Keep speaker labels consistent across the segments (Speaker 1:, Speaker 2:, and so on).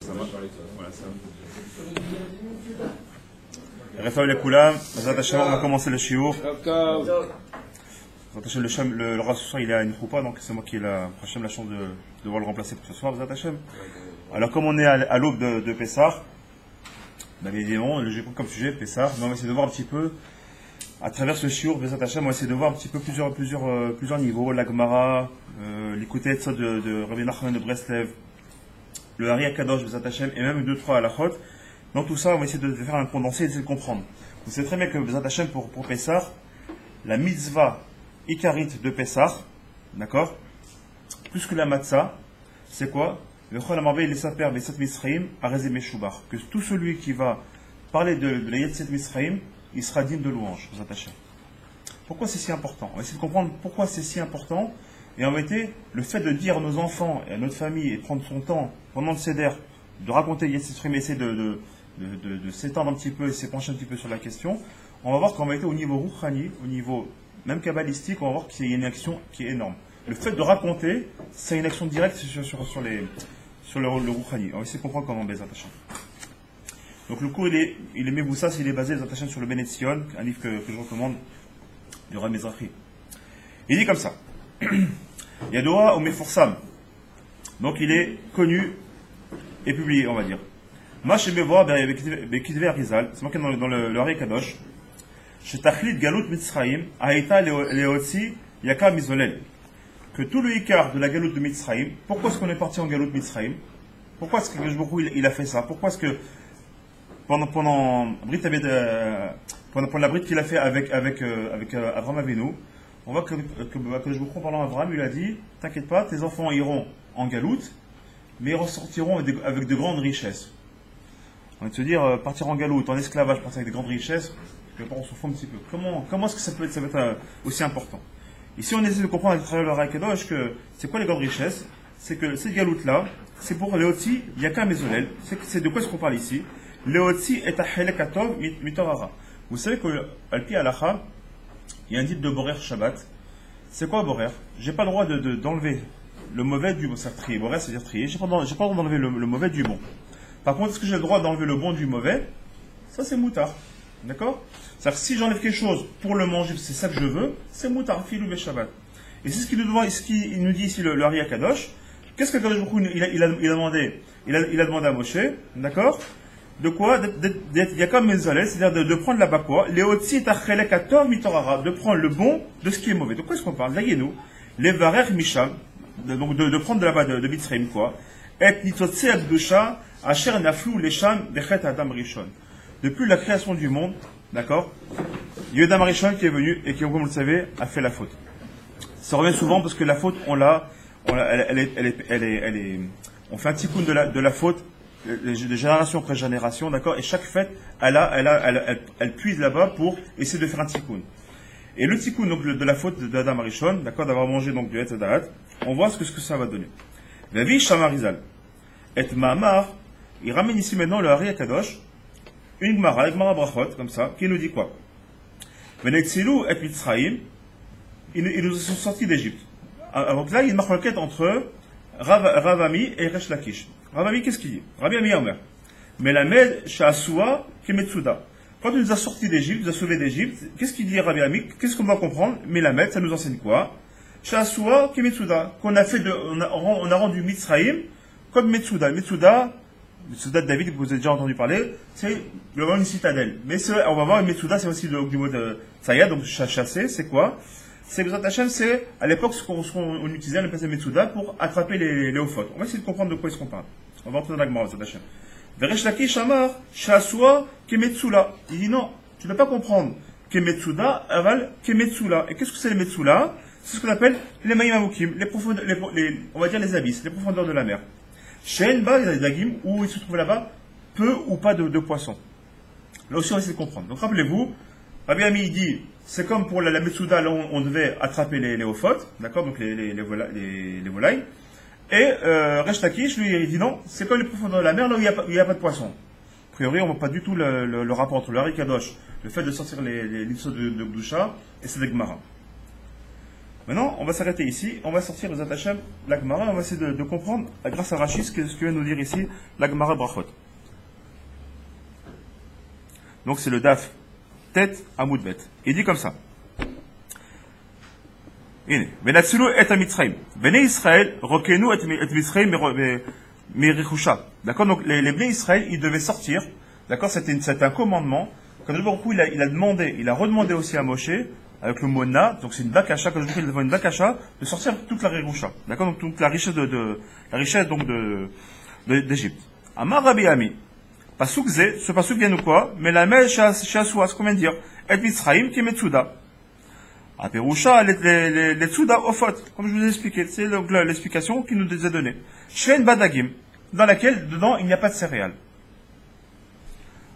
Speaker 1: Ça va. Voilà, ça va. Référez les Koulam, on va commencer le shiur. Le Rav ce soir il a une choupa, donc c'est moi qui ai la chance de devoir le remplacer pour ce soir. Alors comme on est à l'aube de Pessah, bien évidemment, j'ai pris comme sujet Pessah, mais on va essayer de voir un petit peu, à travers ce shiur, on va essayer de voir un petit peu plusieurs niveaux, la Gemara, l'écouter de Rabbi Nachman de Breslev, le Hari Akadosh, et même 2-3 halachot. Dans tout ça, on va essayer de faire un condensé et d'essayer de comprendre. Vous savez très bien que pour Pessah, la mitzvah Ikarit de Pessah, d'accord, plus que la matzah, c'est quoi? Que tout celui qui va parler de la Yetzet Misraïm, il sera digne de louange, vous attachez. Pourquoi c'est si important? On va essayer de comprendre pourquoi c'est si important. Et en réalité, le fait de dire à nos enfants et à notre famille et prendre son temps pendant le Seder, de raconter Yetzet Misraïm, essayer de s'étendre un petit peu et s'épancher un petit peu sur la question, on va voir qu'en réalité, au niveau rouchani, au niveau même kabbalistique, on va voir qu'il y a une action qui est énorme. Le fait de raconter, c'est une action directe sur le rouchani. On va essayer de comprendre comment Bezat Hashem. Donc le cours, il est Meboussas, il est basé Bezat Hashem sur le Ben Etzion, un livre que je recommande, du Rav Mizrahi. Il dit comme ça. Yadoa ou Meforsam. Donc il est connu et publié, on va dire. Mash Bevoa Bekidve Arizal, c'est marqué dans le Hari Kadosh. Shetachlit Galut Mitzraïm, Aïta Leotzi Yaka Mizolel. Que tout le Ikar de la Galut de Mitzraïm, pourquoi est-ce qu'on est parti en Galut Mitzraïm? Pourquoi est-ce que il a fait ça? Pourquoi est-ce que pendant la brite qu'il a fait avec Avraham Avinu, on voit que je vous crois pendant Avraham, il a dit, t'inquiète pas, tes enfants iront en Galut, mais ils ressortiront avec de grandes richesses. On va se dire, partir en Galut, en esclavage, partir avec de grandes richesses, on s'en fout un petit peu. Comment est-ce que ça peut être aussi important? Ici, on essaie de comprendre à travers le Hari Kadosh que c'est quoi les grandes richesses? C'est que cette galoute-là, c'est pour Léotzi Yaka Mezolel. C'est de quoi est-ce qu'on parle ici? Léotzi et Ahelekatov Mitorara. Vous savez qu'à Pi Alacha, il y a un dit de Borer Shabbat. C'est quoi Borer? J'ai pas le droit d'enlever le mauvais du bon. C'est trier. Borer, c'est-à-dire trier. J'ai pas le droit d'enlever le mauvais du bon. Par contre, est-ce que j'ai le droit d'enlever le bon du mauvais? Ça, c'est moutard. D'accord? C'est-à-dire que si j'enlève quelque chose pour le manger, c'est ça que je veux, c'est moutar, filou ve Shabbat. Et c'est ce qu'il nous dit ici le Hari Kadosh. Qu'est-ce que Kadosh il a demandé? Il a demandé à Moshe, d'accord? De quoi? D'être Yakam Mezalel, c'est-à-dire de prendre la bakwa, Léotzi Tachelek Atov Mitorara, de prendre le bon de ce qui est mauvais. De quoi est-ce qu'on parle? D'Ayenu, les Varer Misham, donc de prendre de là-bas de Mitzrayim, quoi. Et Nitzotse Abdusha, Asher Naflou Lesham, Bechet Adam Rishon. Depuis la création du monde, d'accord, il y a Adam Rishon qui est venu et qui, comme vous le savez, a fait la faute. Ça revient souvent parce que la faute, on fait un tikkun de la faute de génération après génération, d'accord, et chaque fête, elle puise là-bas pour essayer de faire un tikkun. Et le tikkun donc de la faute d'Adam Rishon, d'accord, d'avoir mangé donc du Etz Daat, on voit ce que ça va donner. Vavi Shamarizal et Mahamar, il ramène ici maintenant le Hari Kadosh. Une Gemara Brachot, comme ça, qui nous dit quoi? Venexilou et Mitzraïm, ils nous sont sortis d'Égypte. Donc là, il y a une marquette entre Rav Ami et Resh Lakish. Rav Ami, qu'est-ce qu'il dit? Rabbi Ami Omer. Melamed Sha'asua Kemetsuda. Quand il nous a sortis d'Égypte, nous a sauvés d'Égypte, qu'est-ce qu'il dit Rabbi Ami? Qu'est-ce qu'on va comprendre? Melamed, ça nous enseigne quoi? Sha'asua Kemetsuda. On a rendu Mitzraïm comme Metsuda. Metsuda de David, que vous avez déjà entendu parler, c'est une citadelle. Mais on va voir, une Metsuda, c'est aussi du mot de Tsaya, donc chasser, c'est quoi? C'est Bezat Hashem, c'est à l'époque ce qu'on utilisait, on appelait Metsuda pour attraper les ophotes. On va essayer de comprendre de quoi est-ce qu'on parle. On va rentrer dans la Gemara, Bezat Hashem. Veresh Lakish Amar, Shasua, Kemetsula. Il dit non, tu ne peux pas comprendre Kemetsuda, aval, Kemetsula. Et qu'est-ce que c'est les Metsula? C'est ce qu'on appelle les Maïm Amukim, on va dire les abysses, les profondeurs de la mer. Chez Enba, il y a des dagim où il se trouve là-bas peu ou pas de poissons. Là aussi, on va essayer de comprendre. Donc rappelez-vous, Rabbi Ami il dit, c'est comme pour la Metsuda, là on devait attraper les ophotes, d'accord, donc les volailles. Et Resh Lakish, lui, il dit non, c'est comme les profondeurs de la mer, là où il n'y a pas de poissons. A priori, on ne voit pas du tout le rapport entre le Hari Kadosh, le fait de sortir les lissos de Gdusha, et c'est des Gemara. Maintenant, on va s'arrêter ici, on va sortir les Hashem, la Gemara, on va essayer de comprendre, grâce à Rachid, ce que vient nous dire ici, la Gemara Brachot. Donc c'est le Daf, tête à Moudbet. Il dit comme ça. Venatsulu et Mitzrayim. Bnei Israël, rokenu et Mitzrayim merichusha. D'accord, donc les Bnei Israël, ils devaient sortir. D'accord, c'était un commandement. Quand il a demandé, il a redemandé aussi à Moshe, avec le mot na, donc c'est une bakasha, quand il a une bakasha, de sortir toute la rirusha. D'accord, donc toute la richesse d'Égypte. Amar Rabbi Ami. Pasuk ze, ce pasuk vient de quoi? Mais la mèche ce qu'on vient de dire. Et Mitzrayim qui est Metsuda. A Perusha, les Tsuda Ofot, comme je vous ai expliqué, c'est l'explication qu'il nous a donnée. Shen Badagim, dans laquelle, dedans, il n'y a pas de céréales.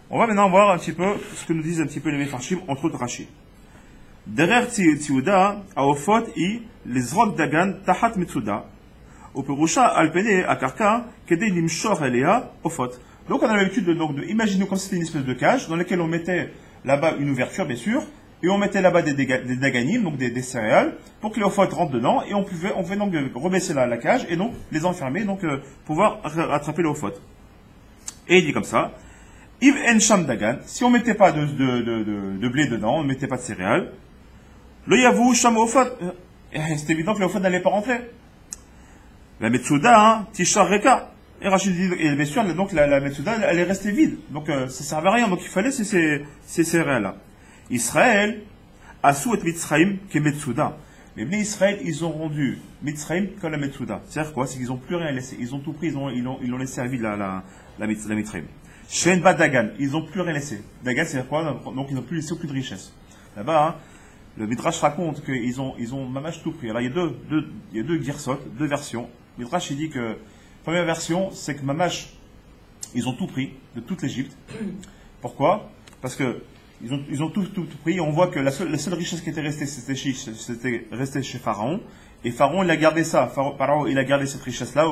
Speaker 1: On va maintenant voir un petit peu ce que nous disent un petit peu les Mefarshim, entre autres Rashi. Derrière Tsuda, a Ofot, les Zrok Dagan, Tahat Metsuda. Au Perusha, Alpene, Akarka, Kede Nimshor Elea, Ofot. Donc on a l'habitude de imaginer comme c'était une espèce de cage, dans laquelle on mettait là-bas une ouverture, bien sûr, et on mettait là-bas des daganim, donc des céréales, pour que les ophotes rentrent dedans, et on pouvait donc rebaisser la cage, et donc les enfermer, donc pouvoir attraper les ophotes. Et il dit comme ça, Iv en sham dagan, si on ne mettait pas de blé dedans, on ne mettait pas de céréales, le yavou sham ophote, c'est évident que les ophotes n'allaient pas rentrer. La metsuda, tishar reka. Et Rachid dit, et bien sûr, donc la Metsuda, elle est restée vide. Donc ça ne servait à rien. Donc il fallait ces céréales-là. Israël, Asou et Mitzrayim, qui est Metsuda. Mais Israël, ils ont rendu Mitzrayim comme la Metsuda. C'est-à-dire quoi? C'est qu'ils n'ont plus rien laissé. Ils ont tout pris, ils l'ont laissé à vide, la Mitzrayim. Shen Ba Dagan, ils n'ont plus rien laissé. Dagan, c'est quoi? Donc ils n'ont plus laissé aucune richesse. Là-bas, hein, le Midrash raconte qu'ils ont mamash tout pris. Alors il y a deux girsot, deux versions. Le Midrash, il dit que première version, c'est que Mamash, ils ont tout pris, de toute l'Égypte. Pourquoi? Parce que ils ont tout pris. On voit que la seule richesse qui était restée, c'était resté chez Pharaon. Et Pharaon, il a gardé ça. Pharaon, il a gardé cette richesse-là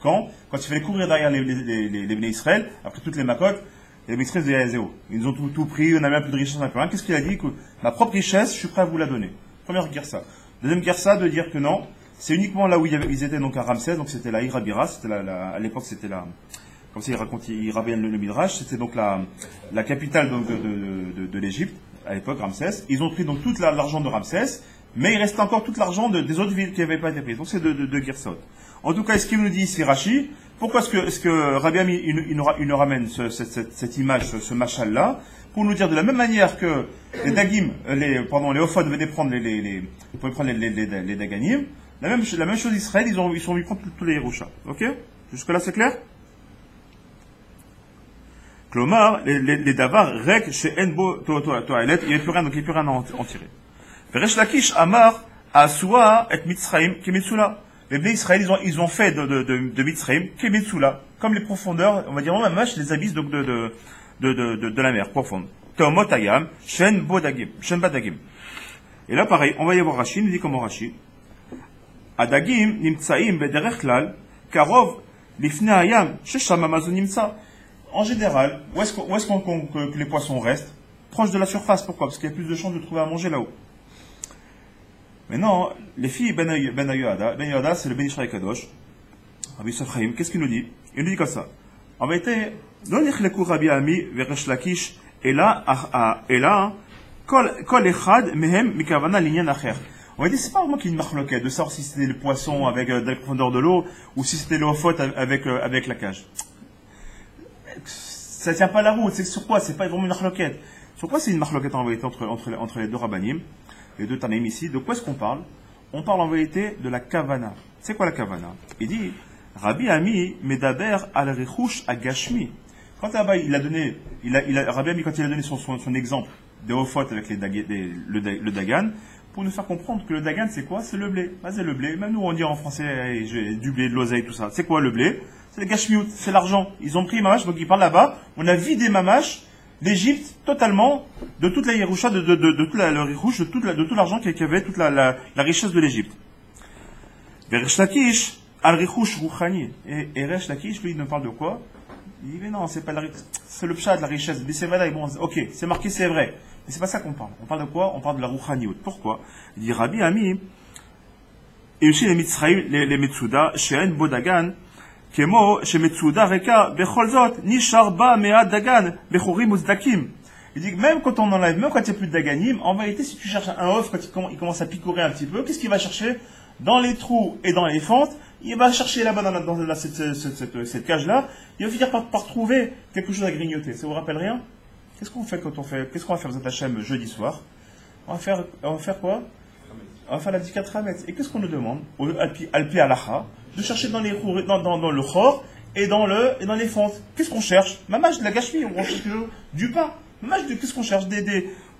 Speaker 1: quand il fallait courir derrière les Bnei Israël, après toutes les macotes, les Bnei Israël disaient zéro. Ils ont tout pris, on n'a même plus de richesse, on n'a plus rien. Qu'est-ce qu'il a dit? Que ma propre richesse, je suis prêt à vous la donner. Première guerre ça. Deuxième guerre ça, de dire que non. C'est uniquement là où ils étaient donc à Ramsès, donc c'était la Irabira, à l'époque c'était comme ça il rabbine le Midrash, c'était donc la capitale donc de l'Égypte, à l'époque Ramsès. Ils ont pris donc tout l'argent de Ramsès, mais il restait encore tout l'argent des autres villes qui n'avaient pas été prises. Donc c'est de Girsot. En tout cas, ce qu'il nous dit ici Rashi, pourquoi est-ce que Rabbi Ami il nous ramène cette image, ce machal là, pour nous dire de la même manière que les Dagim, les Ophod venaient prendre les Daganim. La même chose Israël, ils sont venus prendre tous les Yerusha. Ok? Jusque-là, c'est clair? Klomar, les Davar, Rek, chez Enbo, Toilet, il n'y a plus rien, donc il n'y a plus rien à en tirer. Veresh Lakish, Amar, Asua, et Mitzrayim, qui est Mitsula. Les Bnei Israël, ils ont fait de Mitzrayim, qui est Mitsula. Comme les profondeurs, on va dire, même les abysses donc de la mer profonde. Teomotayam, Shen Badagim. Et là, pareil, on va y avoir Rashi, il nous dit comment Rashi. Adagim nimtsaim bederech klal karov lifnei hayam shesham hamazon nimtsa. En général, où est-ce que les poissons restent? Proche de la surface. Pourquoi? Parce qu'il y a plus de chances de trouver à manger là-haut. Maintenant, les filles Ben Yoada, c'est le Ben Israël Kadosh. Rabbi Yosef Chaim, qu'est-ce qu'il nous dit? Il nous dit comme ça. En vérité, non nichleku Rabbi Ami veresh Lakish ela kol echad mehem mikavana linyan acher. On va dire, c'est pas vraiment qu'il y a une marloquette de savoir si c'était le poisson avec de la profondeur de l'eau ou si c'était l'ophote avec la cage. Ça tient pas la route. C'est sur quoi? C'est pas vraiment une marloquette. Sur quoi c'est une marloquette en vérité entre les deux rabbanim, les deux tanaïm ici? De quoi est-ce qu'on parle? On parle en vérité de la kavana. C'est quoi la kavana? Il dit, Rabbi Ami medaber al richush agashmi. Quand là-bas il a donné, Rabbi Ami quand il a donné son exemple des ophotes avec le dagan, pour nous faire comprendre que le dagan, c'est quoi? C'est le blé. C'est le blé. Même nous, on dit en français, hey, j'ai du blé, de l'oseille, tout ça. C'est quoi le blé? C'est le gashmiout, c'est l'argent. Ils ont pris mamash, donc ils parlent là-bas. On a vidé mamash d'Égypte totalement, de toute la Yerusha, de tout le richouche, de tout l'argent qu'il y avait, toute la richesse de l'Égypte. Resh Lakish, al richouche rouchani. Et Resh Lakish, lui, il nous parle de quoi? Il dit, mais non, c'est pas c'est le pshat de la richesse. Mais c'est vrai, bon, ok, c'est marqué, c'est vrai. Mais c'est pas ça qu'on parle. On parle de quoi? On parle de la rouchaniout. Pourquoi? Il dit Rabbi Ami, et aussi les Mitzraïm, les Metsuda, She'en Bodagan, Kemo, chez Metsuda, Reka, Becholzot, Nishar Ba Mea Dagan, Bechorim Uzdakim. Il dit que même quand on enlève, même quand il n'y a plus de Daganim, en vérité, si tu cherches un œuf, quand il commence à picorer un petit peu, qu'est-ce qu'il va chercher? Dans les trous et dans les fentes, il va chercher là-bas dans cette cage-là, il va finir par trouver quelque chose à grignoter. Ça vous rappelle rien? Qu'est-ce qu'on fait qu'est-ce qu'on va faire Zat Hashem jeudi soir? On va faire quoi? On va faire la Dikat Hametz. Et qu'est-ce qu'on nous demande? Alpi Alacha, de chercher dans le chor et dans les fentes. Qu'est-ce qu'on cherche? Mamage de la gâchis, on cherche du pain. Mamage qu'est-ce qu'on cherche?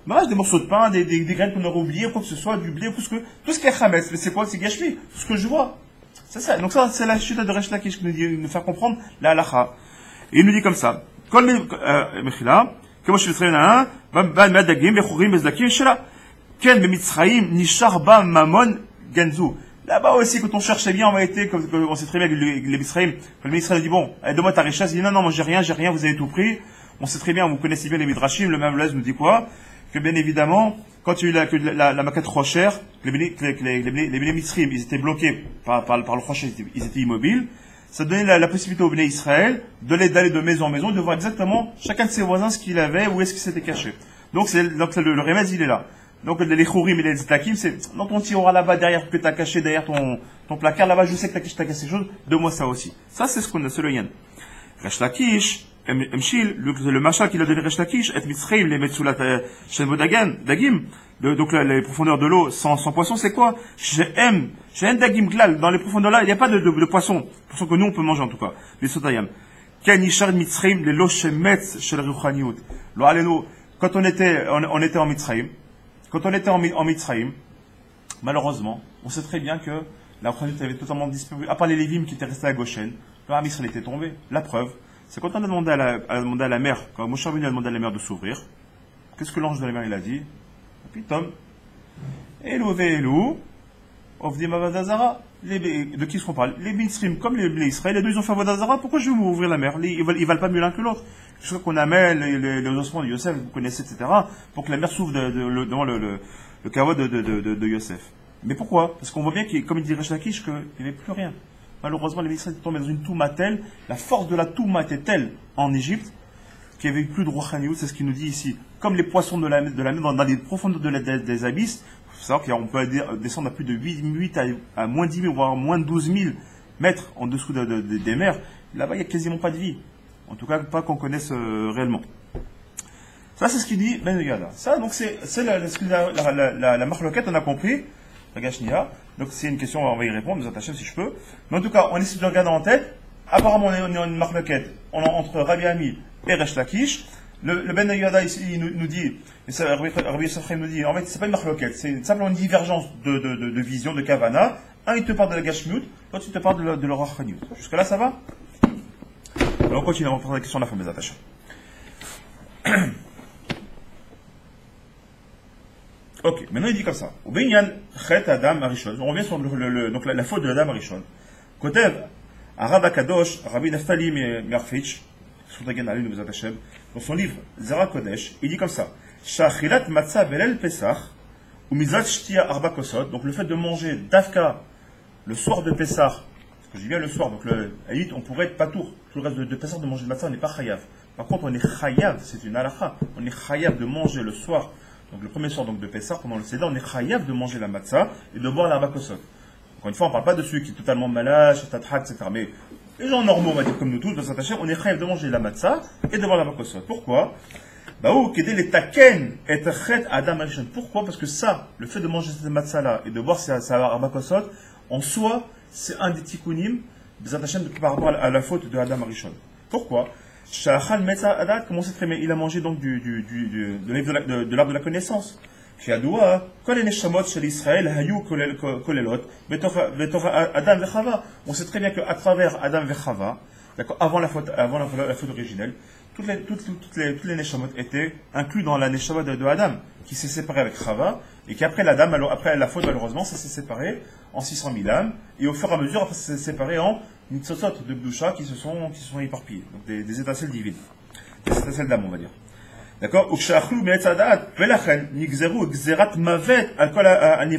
Speaker 1: Mamage des morceaux de pain, des graines qu'on aurait oubliées, quoi que ce soit, du blé, tout ce qui est Hametz. Mais c'est quoi? C'est gâchis. Tout ce que je vois. C'est ça. Donc ça, c'est la chute de Resh Lakish qui nous fait comprendre la Alacha. Et il nous dit comme ça. Comme je le traîne, ban Madagim, Bechurim, Bezdakim, Shela. Ken Mitzraïm, Nishar Ba Mamon, Ganzu. Là-bas aussi, quand on cherchait bien, on été, comme on sait très bien que les Mitzraïm, quand le Mitzraïm dit bon, donne-moi ta richesse, il dit non, moi j'ai rien, vous avez tout pris. On sait très bien, vous connaissez bien les Midrashim, le même Lez nous dit quoi? Que bien évidemment, quand il y a eu la maquette Rocher, les Mitzraïm, ils étaient bloqués par le Rocher, ils étaient immobiles. Ça donnait la possibilité au Béné Israël d'aller de maison en maison, de voir exactement chacun de ses voisins ce qu'il avait, où est-ce qu'il s'était caché. Donc le remède, il est là. Donc les chourim et les zetakim, c'est dans ton tiroir là-bas derrière que tu as caché derrière ton placard là-bas, je sais que tu as caché quelque chose, donne-moi ça aussi. Ça c'est ce qu'on a, c'est le yen. Resh Lakish, Mshil, le machin qu'il a donné Resh Lakish, et Mitzraïm, les Metsulat Shenbo Dagim, donc les profondeurs de l'eau sans poisson, c'est quoi? J'ai Dagim Glal, dans les profondeurs là, il n'y a pas de poisson que nous on peut manger en tout cas. Les Sotayam. Kanishar Mitzraïm, les Lo Shemetz, Shel Ruchaniut. Lo Aleno, quand on était en Mitzraïm, en Mitzraïm, malheureusement, on sait très bien que la Ruchaniut avait totalement disparu, à part les Lévim qui étaient restés à Goshen, le Ham Israël était tombé. La preuve, c'est quand on a demandé à la mer, quand Moshe Rabbeinu a demandé à la mer de s'ouvrir, qu'est-ce que l'ange de la mer il a dit? Pitom, Elou ve'elou, Ovdim Avadazara. De qui est-ce qu'on parle? Les Mitzrim, comme les Israël, les deux ils ont fait Avadazara, pourquoi je vais ouvrir la mer? Ils valent pas mieux l'un que l'autre. Jusqu'à qu'on amène les ossements de Yosef, vous connaissez, etc., pour que la mer s'ouvre devant le kavod de Yosef. Mais pourquoi? Parce qu'on voit bien, comme il dit Resh Lakish, qu'il n'y avait plus rien. Malheureusement, les Israéliens étaient tombés dans une touma telle, la force de la touma était telle en Égypte, qu'il n'y avait plus de Rouhaniout, c'est ce qu'il nous dit ici. Comme les poissons de la mer, dans les profondeurs des abysses, il faut savoir qu'on peut descendre à plus de 8 à moins 10 000, voire moins de 12 000 mètres en dessous des mers. Là-bas, il n'y a quasiment pas de vie. En tout cas, pas qu'on connaisse réellement. Ça, c'est ce qu'il dit Ben Yada. Ça, donc, c'est la marloquette, on a compris. La Gashnia. Donc, c'est une question, on va y répondre, nous attacher si je peux. Mais en tout cas, on essaie de regarder en tête. Apparemment, on est en une marloquette entre Rabbi Ami et Resh Lakish. Le Ben Yada ici, il nous dit, Rabbi Yosef nous dit, en fait, c'est pas une marloquette, c'est simplement une divergence de vision, de Kavana. Un, il te parle de la Gashmiut, l'autre, il te parle de l'Orachaniut. Jusque là, ça va? Alors, on continue, on va prendre la question de la fin des attaches. Ok, maintenant il dit comme ça. On revient sur donc la faute de Adam Arishon. Kotev, Arab Akadosh, Rabbi Naftali Merfich, dans son livre Zara Kodesh, il dit comme ça. Shachilat Matzah Belel Pesach, ou Mizat Shtia Arba Kosot, donc le fait de manger Dafka le soir de Pesach, parce que j'ai bien le soir, donc on pourrait être patour, tout le reste de Pesach de manger de Matzah, on n'est pas chayav. Par contre, on est chayav, c'est une halakha, on est chayav de manger le soir. Donc le premier soir donc, de Pessah, pendant le Seder, on est chayav de manger la matzah et de boire l'arba kosot. Encore une fois, on ne parle pas de celui qui est totalement malade, etc. Mais les gens normaux, on va dire comme nous tous, dans cette on est chayav de manger la matzah et de boire l'arba kosot. Pourquoi? Pourquoi? Parce que ça, le fait de manger cette matzah-là et de boire sa arba kosot, en soi, c'est un des tikkunim par rapport à la faute de Adam Arishon. Pourquoi? Comment c'est très bien? Il a mangé donc de l'arbre de la connaissance. On sait très bien qu'à travers Adam et Chava, avant la faute originelle, toutes les neshamot étaient inclus dans la neshama de Adam, qui s'est séparé avec Chava, et qu'après après la faute, malheureusement, ça s'est séparé en 600 000 âmes, et au fur et à mesure, après, ça s'est séparé en Nitzotzot de Bdusha qui se sont éparpillés, donc des étincelles divines, des étincelles d'âme, on va dire. D'accord? Ukshachlu me'etzadat, velachen, nigzeru, gzerat mavet, alkol an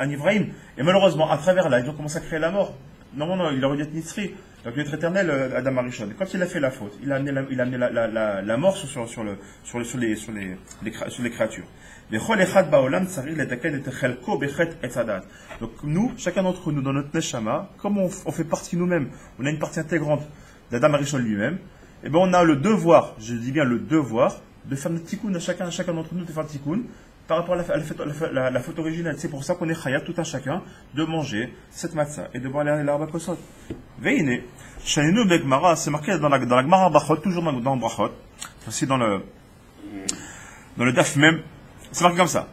Speaker 1: Ibrahim. Et malheureusement, à travers là, ils ont commencé à créer la mort. Non, il aurait dû être Nitzri. Donc l'être éternel, Adam Arishon. Quand il a fait la faute, il a amené la mort sur les créatures. Donc nous, chacun d'entre nous, dans notre Neshama, comme on fait partie nous-mêmes, on a une partie intégrante d'Adam Arishon lui-même, et bien on a le devoir, je dis bien le devoir, de faire notre tikkun à chacun d'entre nous, de faire le tikkun par rapport à la faute originelle. C'est pour ça qu'on est chayat tout un chacun de manger cette matzah et de boire l'arba kosot. Veine, shalinu begmara, c'est marqué dans la Gemara Brachot, toujours dans Brachot, aussi dans le daf même, c'est marqué comme ça.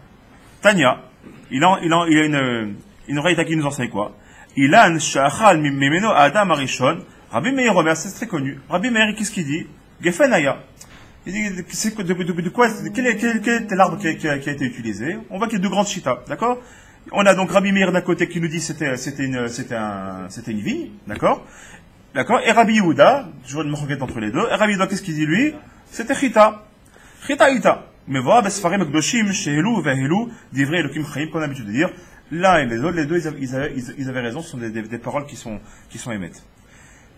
Speaker 1: Tanya, il a une raïta qui nous enseigne quoi? Il a un shachal mimeno Adam Arishon, Rabbi Meir Omer, c'est très connu. Rabbi Meir, qu'est-ce qu'il dit? Gefenaya. Il dit, de quoi, quel est l'arbre qui a été utilisé? On voit qu'il y a deux grandes chitas, d'accord? On a donc Rabbi Meir d'un côté qui nous dit c'était une vigne, d'accord? D'accord? Et Rabbi Yehuda, toujours une marquette entre les deux. Et Rabbi Yehuda, qu'est-ce qu'il dit lui? C'était chita. Chita. Mais voilà, Besfarim Ekdoshim, Shehelu, Vehelu, d'Ivrei Elohim Chaim, qu'on a l'habitude de dire. L'un et les autres, les deux, ils avaient raison, ce sont des paroles qui sont émettes.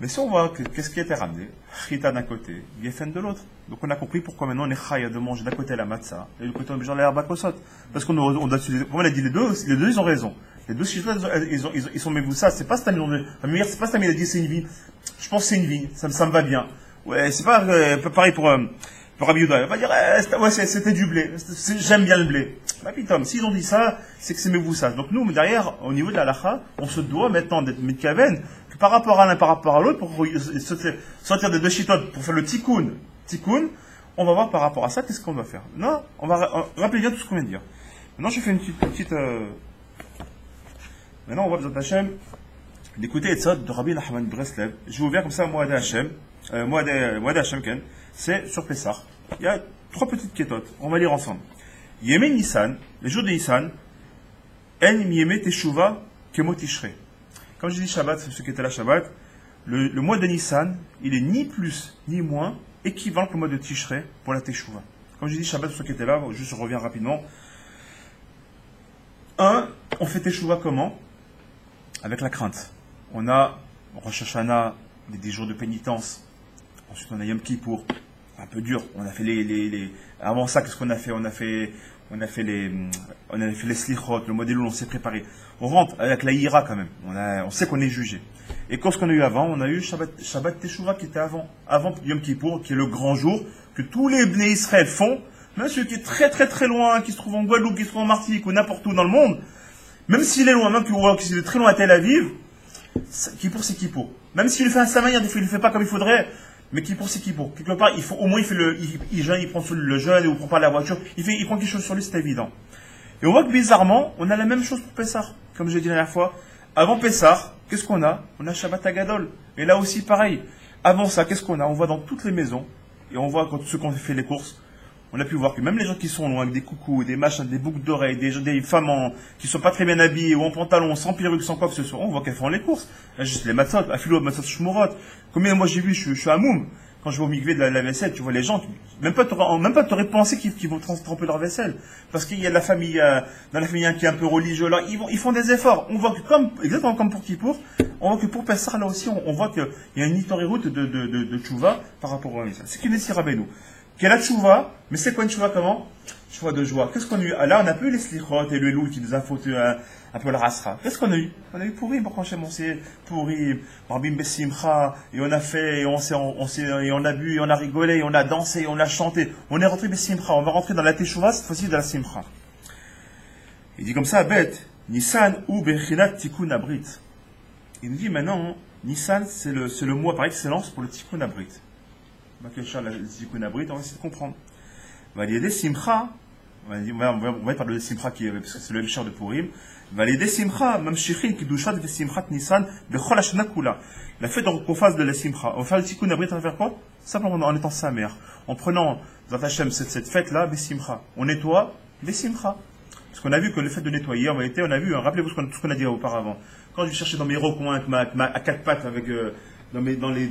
Speaker 1: Mais si on voit qu'est-ce qui a été ramené, chita d'un côté, gefen de l'autre. Donc on a compris pourquoi maintenant on est chaya de manger d'un côté la matzah et de l'autre côté on mange l'herbe kosot. Parce qu'on doit utiliser, comme on a dit les deux ils ont raison. Les deux ils sont mais vous ça, c'est pas Stamil, c'est pas Stamil a dit c'est une vigne. Je pense que c'est une vigne, ça me va bien. Ouais, c'est pas pareil pour Rabbi Yehuda. Il va dire ouais c'était du blé, j'aime bien le blé. Bah putain, s'ils ont dit ça, c'est que c'est mais vous ça. Donc nous derrière au niveau de la halakha, on se doit maintenant d'être mitkaven par rapport à l'un, par rapport à l'autre, pour sortir des deux chitotes, pour faire le tikkun, on va voir par rapport à ça, qu'est-ce qu'on va faire. Non, on va rappeler bien tout ce qu'on vient de dire. Maintenant, je fais une petite Maintenant, on va besoin d'Hachem, d'écouter les de Rabbi Nachman Breslev. Je vais ouvrir comme ça, Moed Hachem, Ken, c'est sur Pessah. Il y a 3 petites kétotes, on va lire ensemble. Yémé Nissan, les jours de Nissan, En Yémé Teshuva Kemo Tishrei. Comme j'ai dit Shabbat, c'est ceux qui étaient là Shabbat, le mois de Nissan, il est ni plus ni moins équivalent que le mois de Tishrei pour la Teshuvah. Comme j'ai dit Shabbat, ceux qui étaient là, juste je reviens rapidement. On fait Teshuvah comment? Avec la crainte. On a Rosh Hashanah, des jours de pénitence. Ensuite on a Yom Kippour, un peu dur. On a fait avant ça, qu'est-ce qu'on a fait? On a fait les slichot, le modèle où on s'est préparé. On rentre avec la ira quand même. On sait qu'on est jugé. Et qu'est-ce qu'on a eu avant? On a eu Shabbat Teshuvah qui était avant Yom Kippour, qui est le grand jour que tous les Bnei Israël font. Même celui qui est très très très loin, qui se trouve en Guadeloupe, qui se trouve en Martinique ou n'importe où dans le monde, même s'il est loin, même s'il est très loin à Tel Aviv, Kippour c'est Kippour. Même s'il le fait à sa manière, des fois il le fait pas comme il faudrait. Mais Kippour c'est Kippour. Quelque part, au moins il prend le jeûne, ou il prend pas la voiture, il prend quelque chose sur lui, c'est évident. Et on voit que bizarrement, on a la même chose pour Pessah. Comme j'ai dit la dernière fois, avant Pessah, qu'est-ce qu'on a? On a Shabbat Agadol. Et là aussi pareil. Avant ça, qu'est-ce qu'on a? On voit dans toutes les maisons, et on voit quand ceux qui ont fait les courses, on a pu voir que même les gens qui sont loin, avec des coucous, des machins, des boucles d'oreilles, des femmes qui sont pas très bien habillées, ou en pantalon, sans perruque, sans quoi que ce soit, on voit qu'elles font les courses. Là, juste les matzot, afilo, matzot shmurot. Combien moi j'ai vu, je suis à Moum. Quand je vais au migvé de la vaisselle, tu vois les gens, même pas t'aurais pensé qu'ils vont tremper leur vaisselle. Parce qu'il y a de la famille, dans la famille qui est un peu religieux, là, ils font des efforts. On voit que exactement comme pour Kippour, on voit que pour Pessah, là aussi, on voit qu'il y a une route de tchouva par rapport à ça. C'est qu'il est si rabbeinu. Quelle a tchouva, mais c'est quoi une tchouva comment? Tchouva de joie. Qu'est-ce qu'on a eu? Là, on a peu les slichot et le loup qui nous a foutu un peu le rasra. Qu'est-ce qu'on a eu? On a eu Pourim, franchement, c'est Pourim, Rabim Bessimcha, et on a fait, et on a bu, et on a rigolé, et on a dansé, et on a chanté. On est rentré Bessimcha, on va rentrer dans la Teshuvah, cette fois-ci de la Simcha. Il dit comme ça, bête, Nissan ou Bechinat Tikkun Abrit. Il nous dit maintenant, Nissan, c'est le mois par excellence pour le Tikkun Abrit. Le Tikkun Abrit, on va essayer de comprendre. On va dire Simcha, on va parler de Simcha parce que c'est le Bichar de Pourim. Validé Simcha, même Shichin, qui douchat de Simchat Nissan, de Chol Hashana Kula. La fête qu'on fasse de la Simcha. On va faire le Tikkun Abrit, on va faire quoi? Simplement en étant sa mère. En prenant, dans Hachem, cette fête-là, Bessimcha. On nettoie, Bessimcha. Parce qu'on a vu que le fait de nettoyer, en réalité, on a vu, rappelez-vous tout ce qu'on a dit auparavant. Quand je cherchais dans mes recoins à 4 pattes, avec, dans les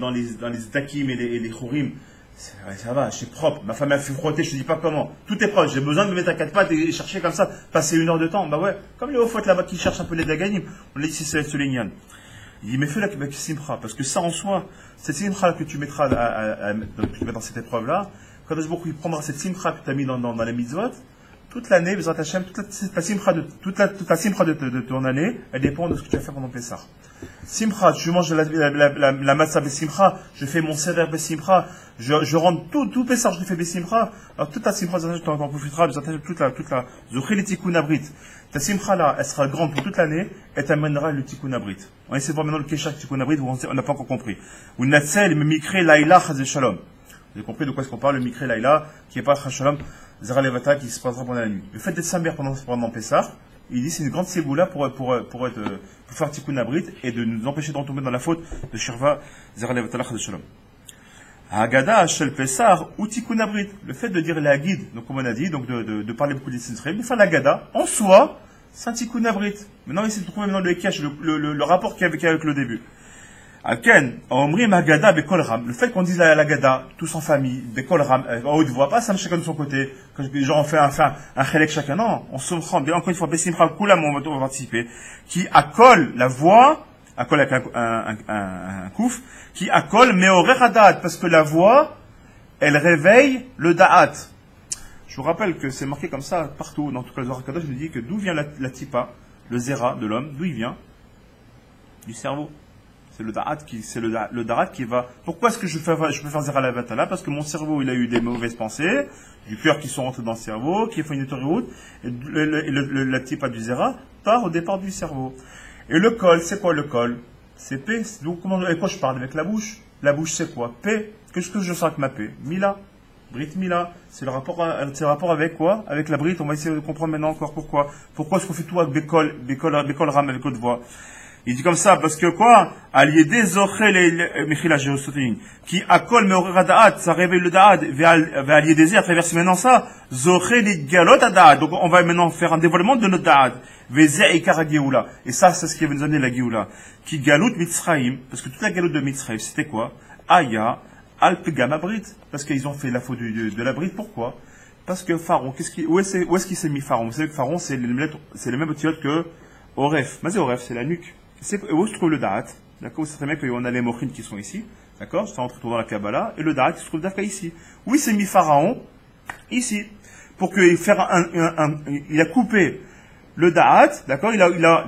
Speaker 1: dakim et les chorim, Ça va, c'est propre. Ma femme m'a fait frotter, je te dis pas comment. Tout est propre. J'ai besoin de me mettre à quatre pattes et chercher comme ça, passer 1 heure de temps. Bah ouais, comme les hauts fautes là-bas qui cherchent un peu les daganim. On les dit c'est ce lignan. Il dit, mais fais la simcha, parce que ça en soi, cette simcha que tu mettras que tu mets dans cette épreuve-là, quand il prendra cette simcha que tu as mis dans les mitzvot, toute l'année, Bezrat Hashem, toute la simcha de ton année, elle dépend de ce que tu vas faire pendant Pessah. Simcha, je mange la matzah besimcha, je fais mon seder besimcha, je rentre tout Pessah, je le fais besimcha, alors toute la simcha, tu en profiteras, toute la zochel et tikkun abrit. Ta simcha là, elle sera grande pour toute l'année, et t'amènera le tikkun abrit. On essaie de voir maintenant le kéchak tikkun abrit, on n'a pas encore compris. Ou natsel, me mikre laïla chaz shalom. Vous avez compris de quoi est-ce qu'on parle, le mikre laïla, qui est pas chaz shalom, zera levata, qui se passera pendant la nuit. Le fait d'être samber pendant Pessah, il dit c'est une grande ségoula pour faire tikkun abrit et de nous empêcher de retomber dans la faute de shirva zera levata chaz shalom. Haggadah shel Pessah ou tikkun abrit. Le fait de dire la guide, donc comme on a dit, donc de parler beaucoup des Israël, mais faire l'Haggadah, en soi, c'est un tikkun abrit. Maintenant, ici, de trouver maintenant le Ekash, le rapport qu'il y avait avec le début. Alken, Omrim Haggadah bekol ram. Le fait qu'on dise la Haggadah, tous en famille, bekol ram, en haute voix, pas ça chacun de son côté, quand les gens ont fait un chelek chacun, non, on se rend, bien encore une fois, Bessimcha Kulam, on va participer, qui accole la voix, accole avec un kouf, qui accole meorer hadat, parce que la voix, elle réveille le da'at. Je vous rappelle que c'est marqué comme ça partout, dans toutes les Zohar Kadosh, je vous dis que d'où vient la tipa, le zera de l'homme, d'où il vient? Du cerveau. C'est le da'at qui va. Pourquoi est-ce que je peux faire zera la vatala? Parce que mon cerveau, il a eu des mauvaises pensées, du cœur qui sont rentrées dans le cerveau, qui fait une autoroute, et la tipa du zera part au départ du cerveau. Et le col, c'est quoi le col? C'est P. Donc, avec quoi je parle? Avec la bouche. La bouche, c'est quoi? P. Qu'est-ce que je sens avec ma P? Mila. Brit Mila. C'est le rapport avec quoi? Avec la Brit. On va essayer de comprendre maintenant encore pourquoi. Pourquoi est-ce qu'on fait tout avec Bekol Ram, avec haute voix? Il dit comme ça, parce que quoi? Aliédé Zochel et Michila Jérusalem, qui accole Meorer Da'at, ça réveille le Da'at, Aliédé, à travers maintenant ça, Zochel et Galot Da'at. Donc on va maintenant faire un dévoilement de notre Da'at. Veze et Karageoula. Et ça, c'est ce qui va nous donner la Géoula. Qui Galout Mitzraïm, parce que toute la Galout de Mitzraïm, c'était quoi? Aya, Alp Gamma Brit. Parce qu'ils ont fait la faute de la Brit. Pourquoi? Parce que Pharaon, où est-ce qu'il s'est mis Pharaon? Vous savez que Pharaon, c'est le même otiote que Oref. Mais c'est Oref, c'est la nuque. Où se trouve le Da'at? D'accord? Vous savez très bien qu'on a les Mochines qui sont ici. D'accord? Ça rentre dans la Kabbalah. Et le Da'at qui se trouve d'Afka ici. Où il s'est mis Pharaon? Ici. Pour qu'il il a coupé le Da'at, d'accord?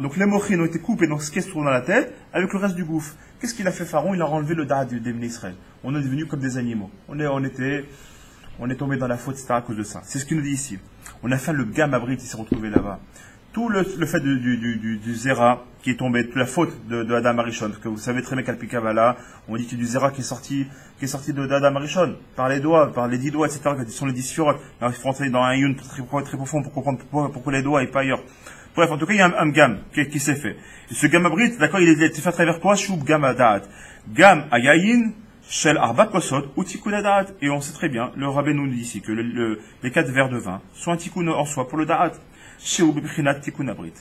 Speaker 1: Donc les Mochines ont été coupés dans ce qui se trouve dans la tête, avec le reste du gouffre. Qu'est-ce qu'il a fait Pharaon? Il a enlevé le Da'at des Israël. On est devenus comme des animaux. On est tombé dans la faute, c'était à cause de ça. C'est ce qu'il nous dit ici. On a fait le Gamma Brit, il s'est retrouvé là-bas. Tout le fait du Zera qui est tombé, toute la faute de Adam Arishon, que vous savez très bien qu'Al Pikavala, on dit qu'il y a du Zera qui est sorti de Adam Arishon, par les doigts, par les 10 doigts, etc., qui sont les 10 surotes. Il faut rentrer dans un yun très profond pour comprendre pourquoi les doigts et pas ailleurs. Bref, en tout cas, il y a un gam qui s'est fait. Et ce gam abrit, d'accord, il a été fait à travers quoi? Shub gam adat. Gam ayayin, shel arba kosot, ou tikkun adat. Et on sait très bien, le rabbin nous dit ici que les 4 verres de vin sont un tikkun en soi pour le da'at. Sheu b'bichinat tikkun abrit.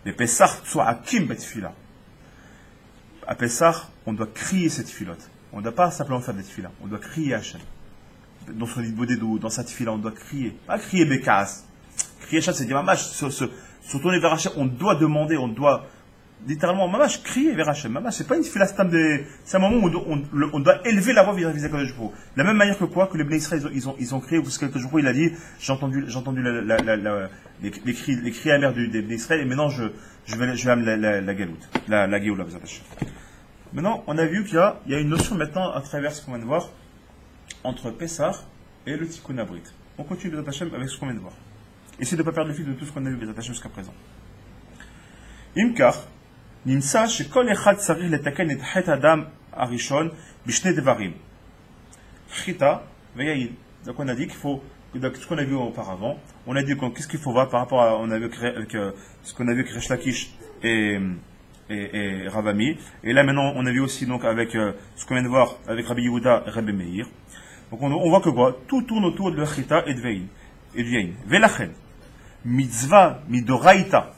Speaker 1: Mais Pessah, soit akim betfila. À Pessah, on doit crier cette filote. On ne doit pas simplement faire des tefila. On doit crier Hachem. Dans son lit de dans sa tefila, on doit crier. Pas crier Bekas. Crier Hachem, c'est dire Mamash, se tourner vers Hachem. On doit demander, on doit littéralement Mamash, crier vers Hachem. Mamash, c'est pas une tefila stam de. C'est un moment où on doit élever la voix vis-à-vis de Kadosh Baruch Hu. De la même manière que quoi, que les Bnei Israël, ils ont crié, parce que Kadosh Baruch Hu, il a dit, j'ai entendu les cris amers des Bnei Israël, et maintenant je vais amener la galoute, la géoula, vous attachez. Maintenant, on a vu qu'il y a une notion maintenant à travers ce qu'on vient de voir entre Pessah et le Tikkun Abrit. On continue les attachements avec ce qu'on vient de voir. Essayez de ne pas perdre le fil de tout ce qu'on a vu les attachements jusqu'à présent. Imkar, Nimsa, Shekol Echad Sarih Letaken et Het Adam Arishon, Bishne Devarim. Chita, Veyaïd. Donc on a dit qu'il faut, ce qu'on a vu auparavant, on a dit qu'est-ce qu'il faut voir par rapport à ce qu'on a vu avec Resh Lakish et Ravami. Et là maintenant on a vu aussi donc avec ce qu'on vient de voir avec Rabbi Yehuda et Rabbi Meir. Donc on voit que quoi? Tout tourne autour de Chita et de Vein. Et du Yain. Velachen. Mitzvah midoraita.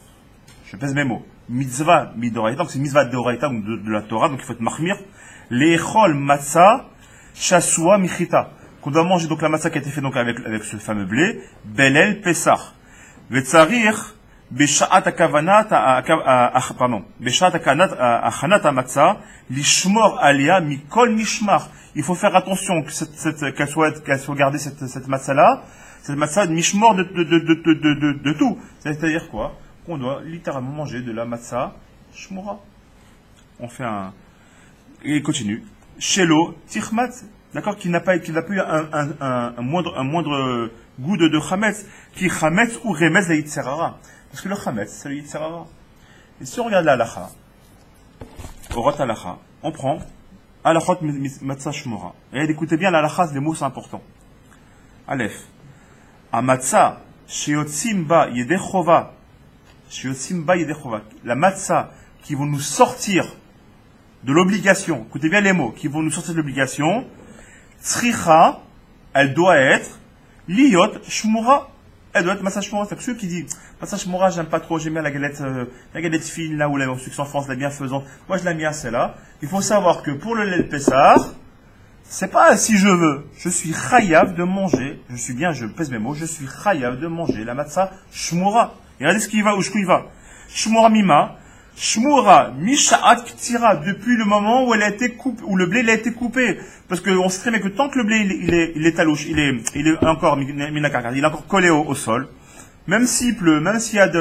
Speaker 1: Je pèse mes mots. Mitzvah midoraita. Donc c'est mitzvah de Doraita, donc de la Torah. Donc il faut être mahmir. L'echol matzah Shasua michita. Qu'on doit manger donc la matzah qui a été faite donc avec ce fameux blé. Belel pesach. Vetzarir. Beshaat akavanat, pardon, Beshaat achanat matzah, lishmor alia mikol mishmar. Il faut faire attention qu'elle soit gardée cette matzah-là, cette matzah mishmor de tout. C'est-à-dire quoi? Qu'on doit littéralement manger de la matzah shmora. On fait et il continue. Shelo tichmat, d'accord, qui n'a pas eu un moindre goût de chametz, qui chametz ou remez la yitzerara. Parce que le chametz, c'est le yitzerara. Et si on regarde la halacha, Orot halacha, on prend halachot matzah shmora. Et écoutez bien la halacha, les mots sont importants. Aleph. Amatzah, sheyotzim ba yedechova. Sheyotzim ba yedechova. La matzah qui vont nous sortir de l'obligation. Écoutez bien les mots, qui vont nous sortir de l'obligation. Tzricha, elle doit être liyot shmora. Elle doit être matzah shmora. C'est ceux qui disent matzah shmora, j'aime pas trop, j'aime bien la galette fine, là où la construction en France, la bienfaisante. Moi, je l'aime bien celle-là. Il faut savoir que pour le lait de Pessah, c'est pas si je veux. Je suis chayav de manger. Je pèse mes mots, je suis chayav de manger la matzah shmora. Et regardez ce qu'il va, où il va. Shmora mima. Shmura misha'at ktira, depuis le moment où elle a été coupée, où le blé a été coupé. Parce qu'on sait très bien que tant que le blé il est talouche, il est encore minakarkar, il est encore collé au sol, même s'il pleut, même s'il y a de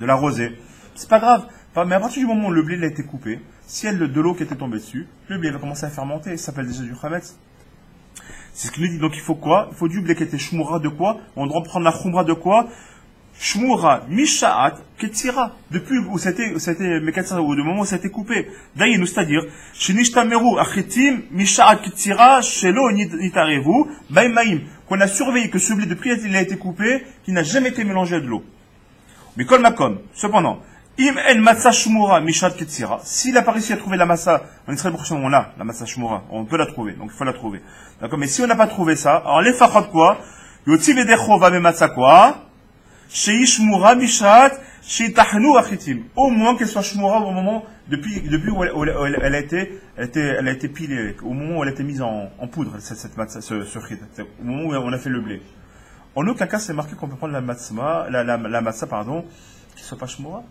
Speaker 1: la rosée, c'est pas grave. Mais à partir du moment où le blé a été coupé, si elle de l'eau qui était tombée dessus, le blé va commencer à fermenter, ça s'appelle déjà du chametz. C'est ce qu'il nous dit. Donc il faut quoi? Il faut du blé qui était shmura de quoi? On doit prendre la khumra de quoi? Shmura, Misha'at, Ketira, depuis où c'était, au moment où ça a été coupé. D'ailleurs, c'est-à-dire, Shinishtameru, Achetim, Misha'at, Ketira, Shelo, Nitarevu, Baïmaïm, qu'on a surveillé que ce blé, depuis il a été coupé, qu'il n'a jamais été mélangé à de l'eau. Mais kol makom, cependant, Im en Matzah Shmura, Misha'at, Ketira, s'il n'a pas réussi à trouver la Massa, en Israël, on l'a, la Matzah Shmura, on peut la trouver, donc il faut la trouver. D'accord, mais si on n'a pas trouvé ça, alors les fachot quoi? Yotiv edechova me Matzah quoi? Shmura mishat, tahnu achitim. Au moins qu'elle soit shmura au moment, depuis où elle a été pilée, au moment où elle a été mise en poudre, ce chit, au moment où on a fait le blé. En aucun cas, c'est marqué qu'on peut prendre la matzah, pardon, qui soit pas shmura.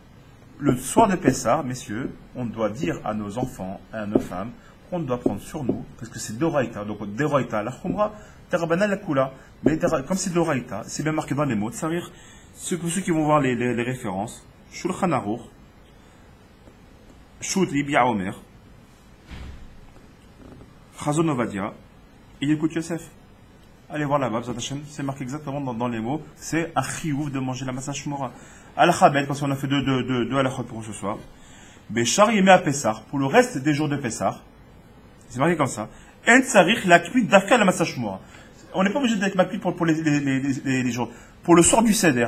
Speaker 1: Le soir de Pessah, messieurs, on doit dire à nos enfants et à nos femmes qu'on doit prendre sur nous, parce que c'est d'oraïta, donc d'oraïta, la chumra, terabana la kula, mais comme c'est d'oraïta, c'est bien marqué dans les mots, ça veut dire. Ceux qui vont voir les références, Shulchan Aruch, Shut Libya Omer, Chazon Ovadia, et Yekut Yosef. Allez voir là-bas, c'est marqué exactement dans les mots, c'est un chiouf de manger la matzah shmora. Al-Chabet, parce qu'on a fait deux halachot pour ce soir. Béchar Yemé à Pessah, pour le reste des jours de Pessah, c'est marqué comme ça. En tsarich l'akpid dafka la matzah shmora. On n'est pas obligé d'être makpid pour les jours. Pour le soir du Seder.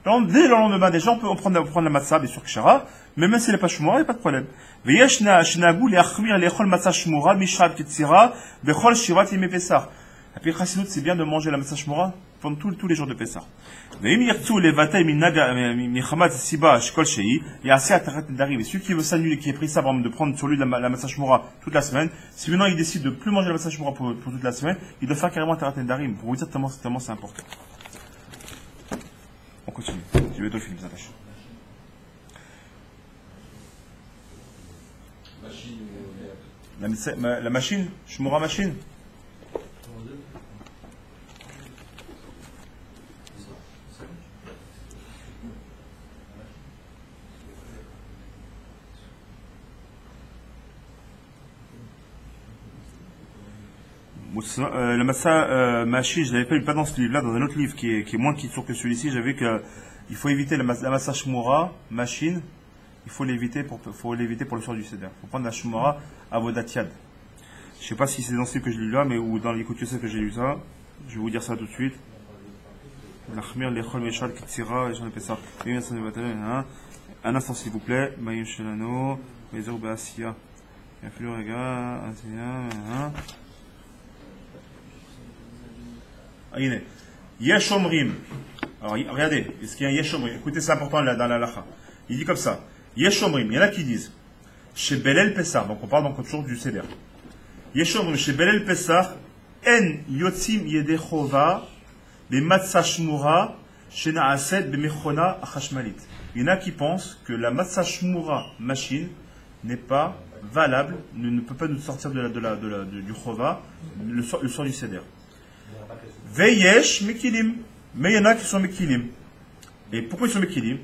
Speaker 1: Dès le lendemain, déjà, on peut prendre la matzah, bien sûr, kshara, mais même si elle n'est pas shmura, il n'y a pas de problème. La pire chassidut, c'est bien de manger la matzah shmura pendant tous les jours de Pessah. Et celui qui veut s'annuler, qui est pris ça, par exemple, de prendre sur lui la matzah shmura toute la semaine, si maintenant il décide de plus manger la matzah shmura pour toute la semaine, il doit faire carrément un taraten darim, pour vous dire tellement c'est important. On continue. Je vais te filmer, ça tâche. La machine, shmura machine. La matzah machine, je l'avais pas dans ce livre-là, dans un autre livre qui est moins kitsour que celui-ci. J'avais que il faut éviter la matzah shmura machine. Il faut l'éviter pour le soir du Seder. Il faut prendre la shmura avodatiad. Je sais pas si c'est dans ce livre que je lis là, mais ou dans les Yekut Yosef que j'ai lu ça. Je vais vous dire ça tout de suite. Un instant s'il vous plaît. Yesh omrim. Alors regardez, est-ce qu'il y a un yesh omrim? Écoutez, c'est important dans la lacha. Il dit comme ça. Yesh omrim. Il y en a qui disent chez Belel Pessah, donc on parle donc toujours du Seder. Yeshom chez Belel Pesach, En Yotzim Yede Chova, des Matzah Shmura, chez Naaset Bemechona Achashmalit. Il y en a qui pensent que la Matzah Shmura machine n'est pas valable, ne peut pas nous sortir du Chova, le sort du Seder. Veyesh Mekilim. Mais il y en a qui sont Mekilim. Et pourquoi ils sont Mekilim?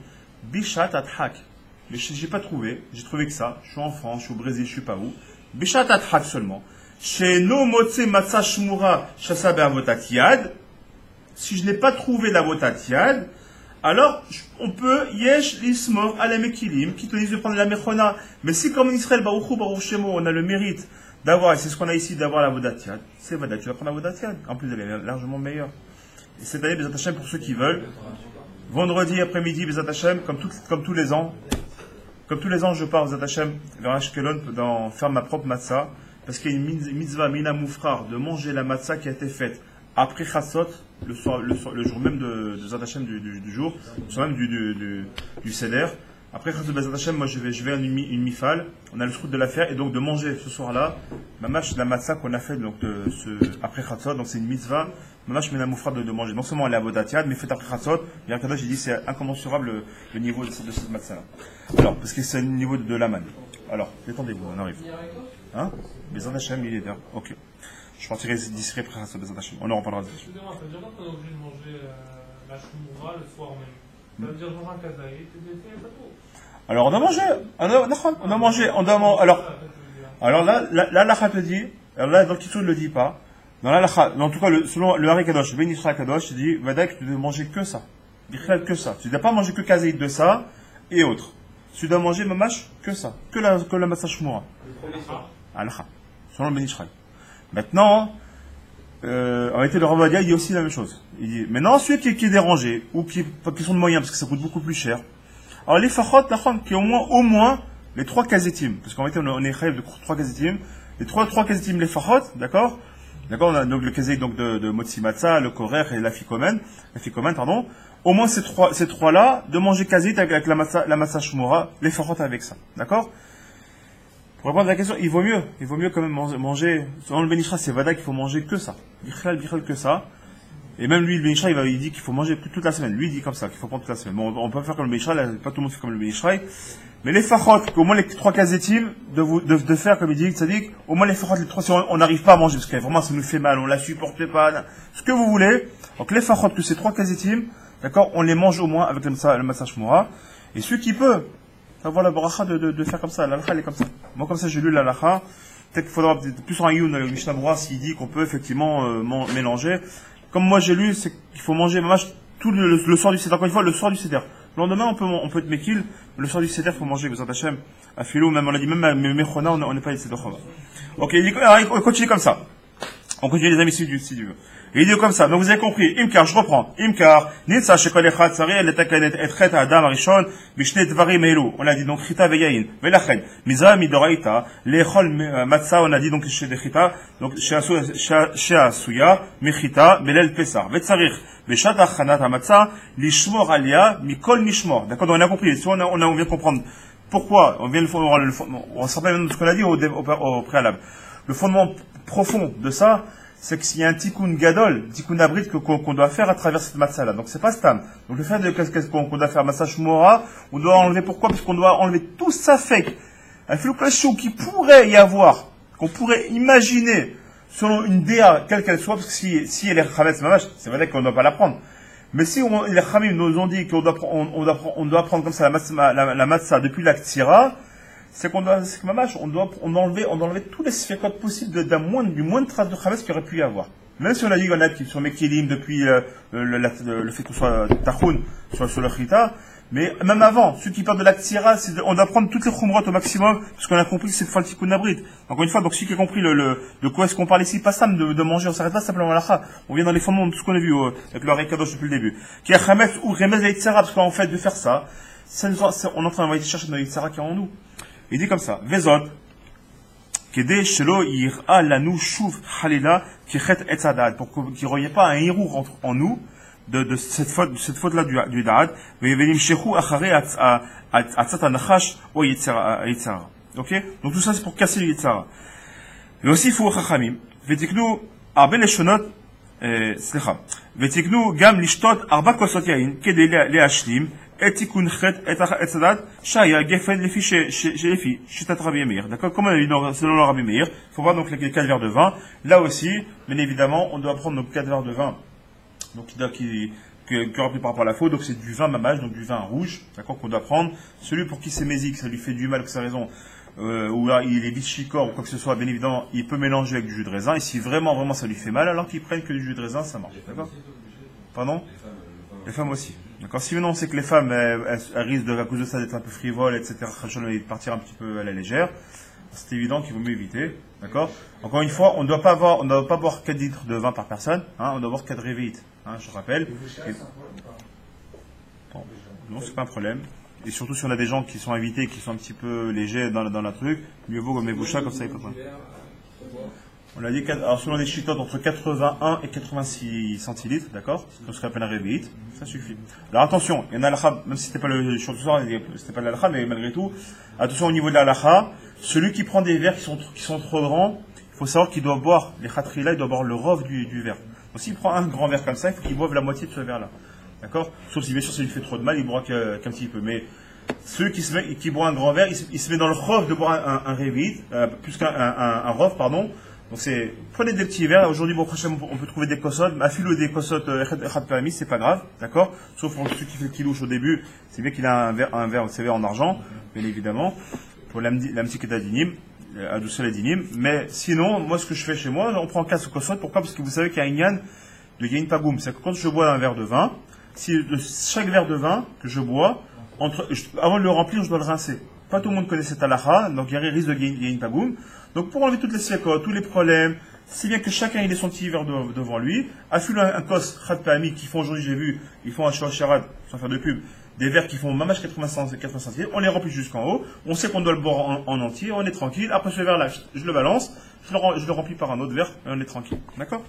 Speaker 1: Bishat Athak. Mais je n'ai pas trouvé, j'ai trouvé que ça. Je suis en France, je suis au Brésil, je ne sais pas où. Bishat Athak seulement. Chez No Motse Matzah Shmura Shasa Be'avotat Yad. Si je n'ai pas trouvé l'avotat Yad, alors on peut Yesh Lismor Ala Mekilim, qui te disent de prendre la Mechona. Mais si comme en Israël, Baruchou, Baruch Shemo, on a le mérite d'avoir, et c'est ce qu'on a ici, d'avoir l'avotat Yad, c'est Vadat, tu vas prendre l'avotat Yad. En plus, elle est largement meilleure. Et cette année, Bezat Hashem, pour ceux qui veulent, vendredi après-midi, Bezat Hashem, comme tous les ans, je pars Bezat Hashem vers Ashkelon dans faire ma propre matzah, parce qu'il y a une mitzvah mina moufrar de manger la matzah qui a été faite après Chassot, le jour même de Bezat Hashem du jour, le soir même du Seder. Après Chassot Bezat Hashem, moi je vais à une mifal, on a le truc de la faire, et donc de manger ce soir-là, la matzah qu'on a fait donc, après Chassot, donc c'est une mitzvah. Mamash Mena Moufra de manger. Non seulement elle est à Vodatiad, mais fait après Chatzot. Et Kadosh, j'ai dit c'est incommensurable le niveau de cette matzah-là. Alors, parce que c'est le niveau de l'Aman. Alors, détendez-vous, on arrive. Hein? Bezat Hashem, il est là. Ok. Je partirai d'ici après Chatzot, Bezat Hashem. On en reparlera.
Speaker 2: Excusez-moi, ça veut dire qu'on est obligé de manger la choumra le soir même. Ça veut dire dans un kazaït, c'est pas tout.
Speaker 1: Alors, on a mangé. On a mangé. Alors là, la te dit. Alors là, dans le Kitsou, il ne le dit pas. En tout cas, selon le Hari Kadosh, Ben Yisraël Kadosh, il dit, Vadak, tu dois manger que ça. Que ça. Tu ne dois pas manger que kazaït de ça et autres. Tu dois manger mamash que ça. Que la matzah shmura. Alakha. Selon le Ben Yisraël. Maintenant, en réalité, le Ravadia, il dit aussi la même chose. Il dit, maintenant, celui qui est dérangé, ou qui sont de moyens, parce que ça coûte beaucoup plus cher. Alors, les fachot, qui ont au moins, les 3 kazetim. Parce qu'en réalité, on est chayv de 3 kazetim. Les 3 kazetim, les fachot, d'accord? D'accord, on a donc le kazé donc de Motsi Matzah, le Korer et la Fikomen, pardon. Au moins ces trois-là, de manger kazé avec la matzah shmura, les farot avec ça. D'accord? Pour répondre à la question, il vaut mieux quand même manger, selon le Benishra, c'est Vada qu'il faut manger que ça. Bichal que ça. Et même lui, le Benishra, il dit qu'il faut manger toute la semaine. Lui, il dit comme ça, qu'il faut prendre toute la semaine. Bon, on peut faire comme le Benishra, pas tout le monde fait comme le Benishra. Mais les farot, au moins les 3 kazetim, de faire, comme il dit, c'est-à-dire, au moins les farot, les 3, si on n'arrive pas à manger, parce que vraiment ça nous fait mal, on la supporte pas, ce que vous voulez. Donc les farot, que ces 3 kazetim, d'accord, on les mange au moins avec le matzah shmura. Et celui qui peut avoir la bracha de faire comme ça, l'alakha, elle est comme ça. Moi, comme ça, j'ai lu l'alakha. Peut-être qu'il faudra plus en Ayoun, le Mishnah Brura, s'il dit qu'on peut effectivement mélanger. Comme moi j'ai lu, c'est qu'il faut manger tout le soir du Seder. Encore une fois, le soir du Seder. Le lendemain, on peut être mekil. Le soir du Seder, il faut manger, Bezat Hashem, à Philo, même on a dit, même Mechona, on n'est pas ici de Chova. Ok, on continue comme ça. On continue les amis si Dieu veut. Il dit comme ça. Donc vous avez compris. Imkar, je reprends. Imkar, nitsa shekol echad tsari, el etakanet etchet adam arishon, bishne dvarim elu. On a dit donc chita veyayin. Velachen. Miza midoraita, lechol matzah, on a dit donc chez les chita, donc chez asuya, mechita, belel pesar. Vetzarich, beshat achanat amatzah, lishmor alia, mikol nishmor. D'accord? Donc on a compris. Si on vient de comprendre pourquoi, on se rappelle même de ce qu'on a dit au préalable. Le fondement profond de ça, c'est qu'il y a un tikkun gadol, tikkun abrit qu'on doit faire à travers cette matzah-là. Donc c'est pas stam. Donc le fait qu'on doit faire matzah shmora, on doit enlever pourquoi? Parce qu'on doit enlever tout ça fake. Un filouklachou qui pourrait y avoir, qu'on pourrait imaginer, selon une déa, quelle qu'elle soit, parce que si elle est chametz mamash, c'est vrai qu'on ne doit pas la prendre. Mais si les chamim nous ont dit qu'on doit prendre comme ça la matzah depuis la ktira, c'est qu'on doit, on doit enlever tous les sphércotes possibles du moindre trace de chametz qu'il aurait pu y avoir. Même si on a dit qu'il y en a qui sont mekilim depuis le fait que ce soit tachoun, soit sur le chita, mais même avant, ceux qui parlent de la ktira, on doit prendre toutes les khumrot au maximum, parce qu'on a compris que c'est le tikkun abrit. Encore une fois, donc celui qui a compris de quoi est-ce qu'on parle ici, pas ça de manger, on s'arrête pas simplement à la. On vient dans les fondements de tout ce qu'on a vu avec le Rekadosh depuis le début. Qui a chametz ou remez la yitzhara, parce qu'en fait de faire ça, on est en train d'envoyer chercher notre yitzhara qui est en nous. Il dit comme ça, Vezot, Kede Shelo Yir'a Lanu Shuv Halila Kichet Etzadad, pour qu'il n'y ait pas un hirour en nous de cette faute-là du Da'ad, Vevelim Shechu Achare Atzat Anachash O Yitzhara. Ok? Donc tout ça c'est pour casser le Yitzhara. והוסיפו חכמים, ותקנו הרבה לשונות, סליחה, ותקנו גם לשתות 4 כוסות יין כדי להשלים את תיקון חטא את הדת שהיה גפן לפי שיטת Rabbi Meir. D'accord? Comme on a dit selon le Rabbi Meir, il faut voir donc les 4 verres de vin. Là aussi, bien évidemment, on doit prendre donc 4 verres de vin donc qui rempli par rapport à la faute, donc c'est du vin mamage, donc du vin rouge, d'accord, qu'on doit prendre. Celui pour qui c'est mésique, ça lui fait du mal, que sa raison, ou là, il est vite chicor ou quoi que ce soit, bien évidemment, il peut mélanger avec du jus de raisin, et si vraiment ça lui fait mal, alors qu'il prenne que du jus de raisin, ça marche, d'accord? Pardon? Les femmes aussi. D'accord. Si maintenant on sait que les femmes, elles risquent à cause de ça d'être un peu frivoles, etc., de partir un petit peu à la légère, c'est évident qu'il vaut mieux éviter. D'accord. Encore une fois, on ne doit pas boire 4 litres de vin par personne, hein, on doit boire 4 révéites, hein, je rappelle. Bon, non, c'est pas un problème. Et surtout si on a des gens qui sont invités, qui sont un petit peu légers dans la truc, mieux vaut comme mes bouchas, comme ça il peut pas. On a dit, alors selon les chitotes, entre 81 et 86 centilitres, d'accord? C'est ce qu'on appelle un révéite, ça suffit. Alors attention, il y en a l'alakha, même si c'était pas le show ce soir, c'était pas l'alakha, mais malgré tout, attention au niveau de l'alakha, celui qui prend des verres qui sont trop grands, il faut savoir qu'il doit boire, les khatrila, il doit boire le rov du verre. Donc s'il prend un grand verre comme ça, il faut qu'il boive la moitié de ce verre-là. D'accord? Sauf si bien sûr ça lui fait trop de mal, il boira qu'un petit peu. Mais celui qui boit un grand verre, il se met dans le rov de boire un révéite, plus qu'un rov, pardon. Donc prenez des petits verres. Aujourd'hui, bon, prochainement, on peut trouver des kosot, affile des kosot Echad Permis, c'est pas grave, d'accord? Sauf pour ceux qui fait le kilouche au début, c'est bien qu'il a un verre, vous savez, en argent, bien évidemment, pour l'amtiketa dinim, adoucer les dinim. Mais sinon, moi, ce que je fais chez moi, on prend 4 kosot. Pourquoi? Parce que vous savez qu'il y a un yan de yain pagoum. C'est que quand je bois un verre de vin, chaque verre de vin que je bois, avant de le remplir, je dois le rincer. Pas tout le monde connaît cette halakha, donc il y a un risque de yain pagoum. Donc pour enlever toutes les sécotes, tous les problèmes, si bien que chacun ait son petit verre devant lui, affile un kos khat pa'ami qui font aujourd'hui, j'ai vu, ils font un shoasharad, sans faire de pub, des verres qui font mamash 80 cm, on les remplit jusqu'en haut, on sait qu'on doit le boire en entier, on est tranquille, après ce verre-là, je le balance, je le remplis par un autre verre, et on est tranquille. D'accord?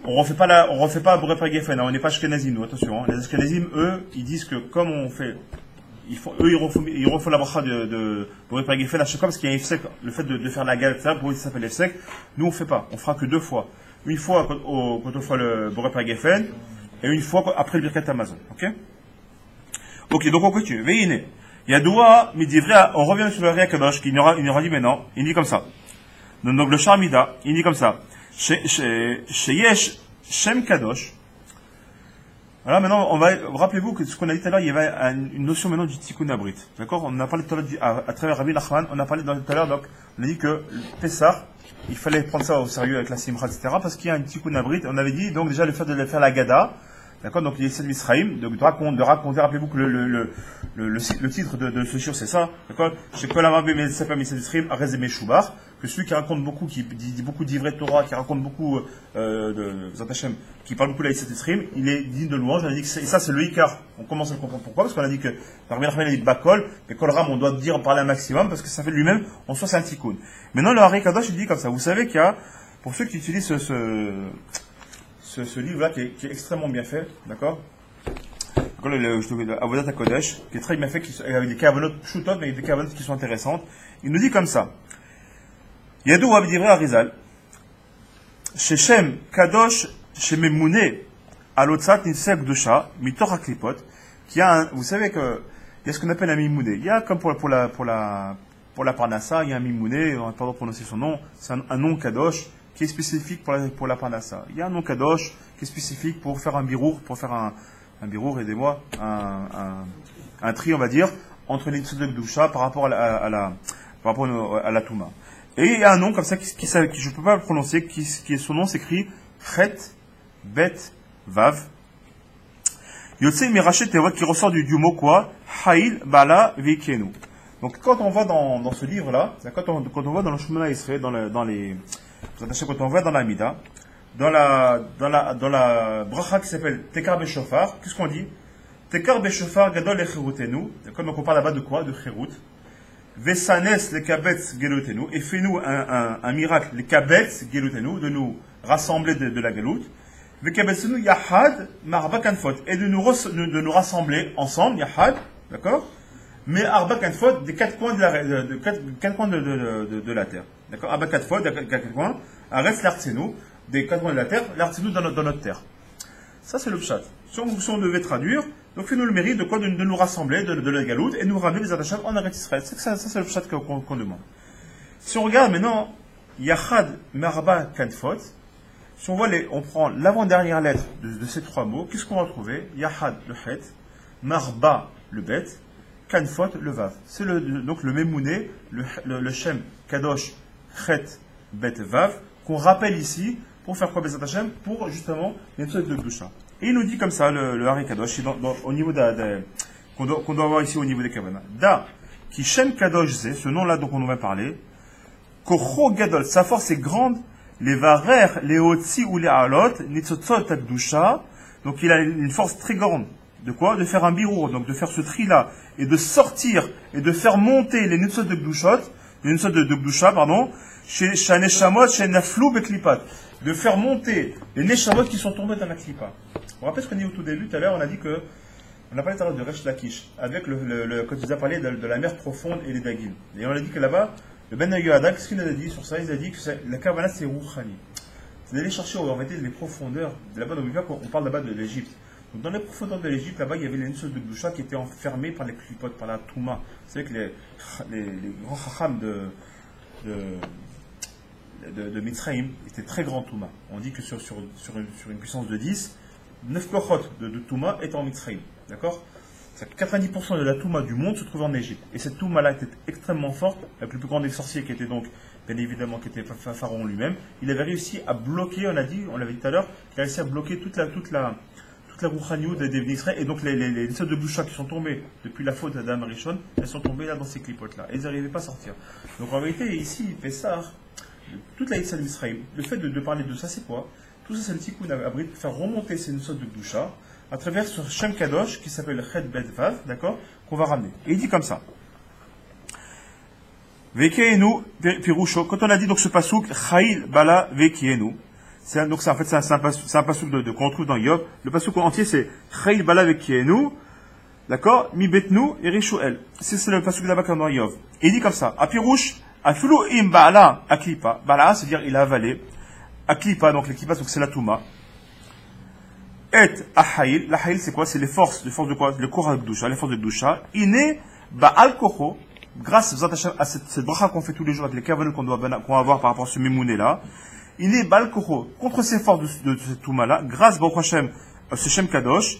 Speaker 1: On refait pas Boré Geffen, on n'est pas Ashkenazim, nous, attention, hein. Les Ashkenazim, eux, ils disent que comme on fait, ils refont la bracha de Boré Geffen à chaque fois parce qu'il y a un efsek, le fait de faire la galette, ça, pour eux, ça s'appelle efsek. Nous, on fait pas, on fera que 2 fois. Une fois quand on fera le Boré Geffen, et une fois après le Birkat Amazon, ok? Ok, donc on continue. Veine. Il y a Doua, mais on revient sur le Réa Kadosh, qu'il aura dit maintenant, il dit comme ça. Donc le Sharmida, il dit comme ça. Sheyesh Shem Kadosh. Voilà, maintenant, rappelez-vous que ce qu'on a dit tout à l'heure, il y avait une notion maintenant du Tikkun Abrit. D'accord? On a parlé tout à l'heure, à travers Rabbi Nachman, on a parlé tout à l'heure, donc, on a dit que Pessah, il fallait prendre ça au sérieux avec la Simcha, etc., parce qu'il y a un Tikkun Abrit. On avait dit, donc, déjà, le fait de faire la Gada, d'accord? Donc, il y a Yetziat Misraïm, de raconter, rappelez-vous que le titre de ce shir, c'est ça, d'accord? Chez Kol Amabé, mais c'est pas Yetziat Misraïm, Arez et Meshubar, que celui qui raconte beaucoup, qui dit beaucoup d'ivret Torah, qui raconte beaucoup de Zatachem, qui parle beaucoup de la Yetziat Misraïm, il est digne de louange. On a dit que et ça, c'est le Ikar. On commence à le comprendre pourquoi, parce qu'on a dit que, par Rabbi Nachman, il dit Bakol, mais Kol Ram, on doit dire, parler un maximum, parce que ça fait lui-même, en soi, c'est un tikkun. Maintenant, le Hari Kadosh, il dit comme ça. Vous savez qu'il y a, pour ceux qui utilisent ce livre-là, qui est extrêmement bien fait, d'accord? Le Avodat HaKodesh, qui est très bien fait, avec des kavanot pshutot, mais des kavanot qui sont intéressantes. Il nous dit comme ça. Yadou Abdivrei Arizal, Shechem Kadosh Shememune Alotzat Nifsek Dusha, Mitor Haklipot, qui a vous savez que il y a ce qu'on appelle un mimouné. Il y a comme pour la parnassa, il y a un mimouné, on n'a pas le prononcer son nom, c'est un nom Kadosh qui est spécifique pour la parnassa. Il y a un nom Kadosh qui est spécifique pour faire un birour, birour, aidez-moi, un tri, on va dire, entre les de Dusha par rapport à la Touma. Et il y a un nom comme ça qui je ne peux pas le prononcer, son nom s'écrit Chet Bet Vav. Yotse Mirachet Tevot qui ressort du mot quoi? Haïl Bala Vikenu. Donc quand on va dans ce livre-là, quand on va dans le Shemona Israël, quand on va dans la Mida, dans la bracha qui s'appelle Tekar Beshofar, qu'est-ce qu'on dit? Tekar Beshofar Gadol Echirutenu. D'accord, donc on parle là-bas de quoi? De Chirut. Vesanes le kabetz gelutenu, et fais-nous un miracle, le kabetz gelutenu, de nous rassembler de la galut. Le kabetzenu yahad marba kanfot, et de nous rassembler ensemble, yahad, d'accord? mais Arba Kanfot des 4 coins de la terre. D'accord? Arba Kanfot des 4 coins, Arrête l'Artsenu, des 4 coins de la terre, l'Artsenu dans notre terre. Ça, c'est le pshat. Si on devait traduire, donc fais-nous le mérite de quoi? De nous rassembler de la galoute et nous ramener les attachats en Arrête Israël. Ça, c'est le pshat qu'on demande. Si on regarde maintenant, Yachad Marba Kanfot, si on voit on prend l'avant-dernière lettre de ces 3 mots, qu'est-ce qu'on va trouver? Yahad, le Het, Marba, le Bet, Kanfot, le Vav. C'est donc le Memouné, le Shem, Kadosh, Het, Bet, Vav, qu'on rappelle ici, pour faire quoi, Bezat Hashem? Pour justement les trucs de Gdusha. Et il nous dit comme ça, le Hari Kadosh, au niveau qu'on doit avoir ici au niveau des Kavanah. Da, qui Shem Kadosh Zé, ce nom-là dont on va parler, Kocho Gadol, sa force est grande, les varer, les otsi ou les alot, nitzotzot akdusha, donc il a une force très grande. De quoi? De faire un birour, donc de faire ce tri-là, et de sortir, et de faire monter les nitzot de gdushot, les nitzot de gdusha, pardon, chez Neshamot, chez Naflou Beklipat, de faire monter les Neshamot qui sont tombés dans la Klipa. Vous vous rappelez ce qu'on dit au tout début, tout à l'heure, on a dit que, on a parlé tout à l'heure de Resh Lakish, avec quand tu as parlé de la mer profonde et des Dagim. Et on a dit que là-bas, le Ben Yoada, qu'est-ce qu'il a dit sur ça? Il a dit que la Kavanah c'est Rouchani. C'est d'aller chercher en fait les profondeurs. Là-bas, on parle là-bas de l'Égypte. Donc dans les profondeurs de l'Égypte, là-bas, il y avait les nitzot de Gdusha qui étaient enfermés par les klipotes, par la Touma. Vous savez que les grands chacham de Mitzrayim étaient très grands Touma. On dit que sur une puissance de 10, 9 klochot de Touma étaient en Mitzrayim. D'accord? 90% de la Touma du monde se trouvait en Égypte. Et cette Touma-là était extrêmement forte. Le plus grand des sorciers, qui était donc, bien évidemment, qui était Pharaon lui-même, il avait réussi à bloquer, on l'avait dit tout à l'heure, il a réussi à bloquer toute la Rouchaniou des Israël. Et donc les sortes de Boucha qui sont tombés depuis la faute d'Adam Rishon, elles sont tombées là dans ces clipotes-là. Et ils n'arrivaient pas à sortir. Donc en vérité, ici, Pessah, toute la Yisraël d'Israël, le fait de parler de ça, c'est quoi? Tout ça, c'est le tikkun abri de faire remonter ces sortes de Boucha à travers ce Shem Kadosh qui s'appelle Chet Bet Vav, d'accord, qu'on va ramener. Et il dit comme ça. Vekienu Pirusho, quand on a dit donc ce pasouk, Chaïl Bala Vekienu, donc c'est en fait c'est un pasouk qu'on retrouve dans Yov. Le pasouk entier c'est Chaïl Bala Vekienu, d'accord, Mi Betnu et Rishuel. C'est le pasouk là-bas dans Yov. Et il dit comme ça. A Pirush, Afilu Im Bala Aklipa. Bala, c'est-à-dire il a avalé. Aklipa, donc l'Aklipa, donc c'est la Touma. Et Ahaïl, l'Ahaïl c'est quoi? C'est les forces de quoi? Le Korah Gdusha, les forces de Gdusha. Iné Ba'al Kocho, grâce à cette bracha qu'on fait tous les jours avec les kavanot qu'on va avoir par rapport à ce Memouné là. Iné Ba'al Kocho, contre ces forces de cette Touma là, grâce Baruch Hashem, ce Shem Kadosh,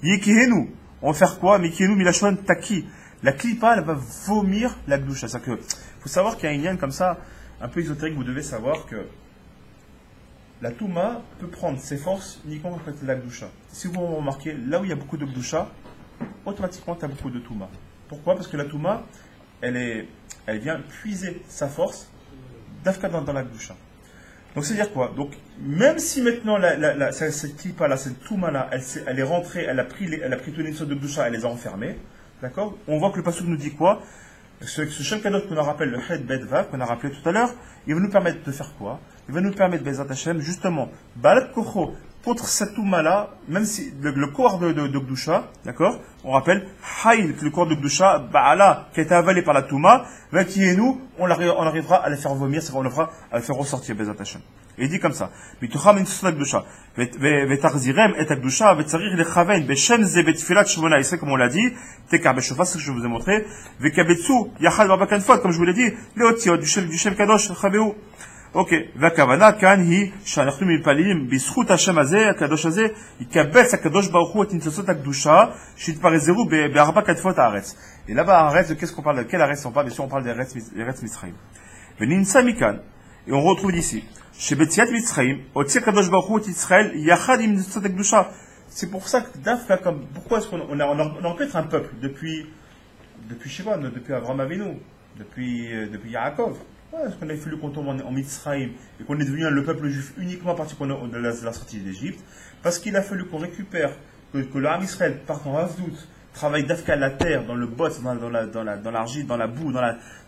Speaker 1: Yekihenu, on va faire quoi? Mekihenu Milashon Taki. La Klipa, elle va vomir la Gdusha. C'est-à-dire que, faut savoir qu'il y a une liane comme ça, un peu ésotérique, vous devez savoir que la Touma peut prendre ses forces uniquement quand il y a la Gdusha. Si vous remarquez, là où il y a beaucoup de Gdusha, automatiquement tu as beaucoup de Touma. Pourquoi? Parce que la Touma, elle vient puiser sa force d'Afka dans la Gdusha. Donc c'est dire quoi? Donc même si maintenant cette Klipa-là, cette Touma-là, elle est rentrée, elle a pris tous les sortes de Gdusha, elle les a enfermés, d'accord? On voit que le pasuk nous dit quoi? Ce Shem Kadosh qu'on rappelle, le Het Bet Vav, qu'on a rappelé tout à l'heure, il va nous permettre de faire quoi? Il va nous permettre, Bezat Hashem, justement, Balat Kocho, contre cette Touma-là, même si le corps de Gdusha, d'accord? On rappelle, Haïl, le corps de Gdusha, Ba'ala, qui a été avalé par la Touma, va qui est nous, on arrivera à les faire vomir, c'est-à-dire on arrivera à les faire ressortir, Bezat Hashem. Et il dit comme ça, Mitucham Intusna Gdusha, Vetarzirem et Gdusha, Vetzarir Lechaven, Beshem Ze Betfilat Shmona Israël, comme on l'a dit, Tekar Beshofa, c'est ce que je vous ai montré, Vekabetsu, Yachal Babakanfot, comme je vous l'ai dit, Leotiot, du Shem Kadosh, Chabeu. Ok, והכוונה כאן היא שאנחנו מתפללים בזכות השם הזה, הקדוש הזה, יקבץ הקדוש ברוך הוא את ניצוצות הקדושה שהתפרזרו בארבע כתפות הארץ. Et là-bas, Aretz, qu'est-ce qu'on parle? De quel Aretz on parle? Bien sûr, on parle des Aretz Mitzrayim. ונמצא מכאן, et on retrouve d'ici, שבציאת מצרים, הוציא הקדוש ברוך הוא את ישראל יחד עם ניצוצות הקדושה. C'est pour ça que Dafka, comme, pourquoi est-ce qu'on aurait pu être un peuple depuis je sais pas, depuis Avraham Avinu, depuis Yaakov. Est-ce qu'on a fallu qu'on tombe en Mitzrayim et qu'on est devenu le peuple juif uniquement à partir de la sortie d'Égypte? Parce qu'il a fallu qu'on récupère, que l'Arme Israël parte en Havdout, travaille d'Afka la terre, dans le bot, dans l'argile, dans la boue,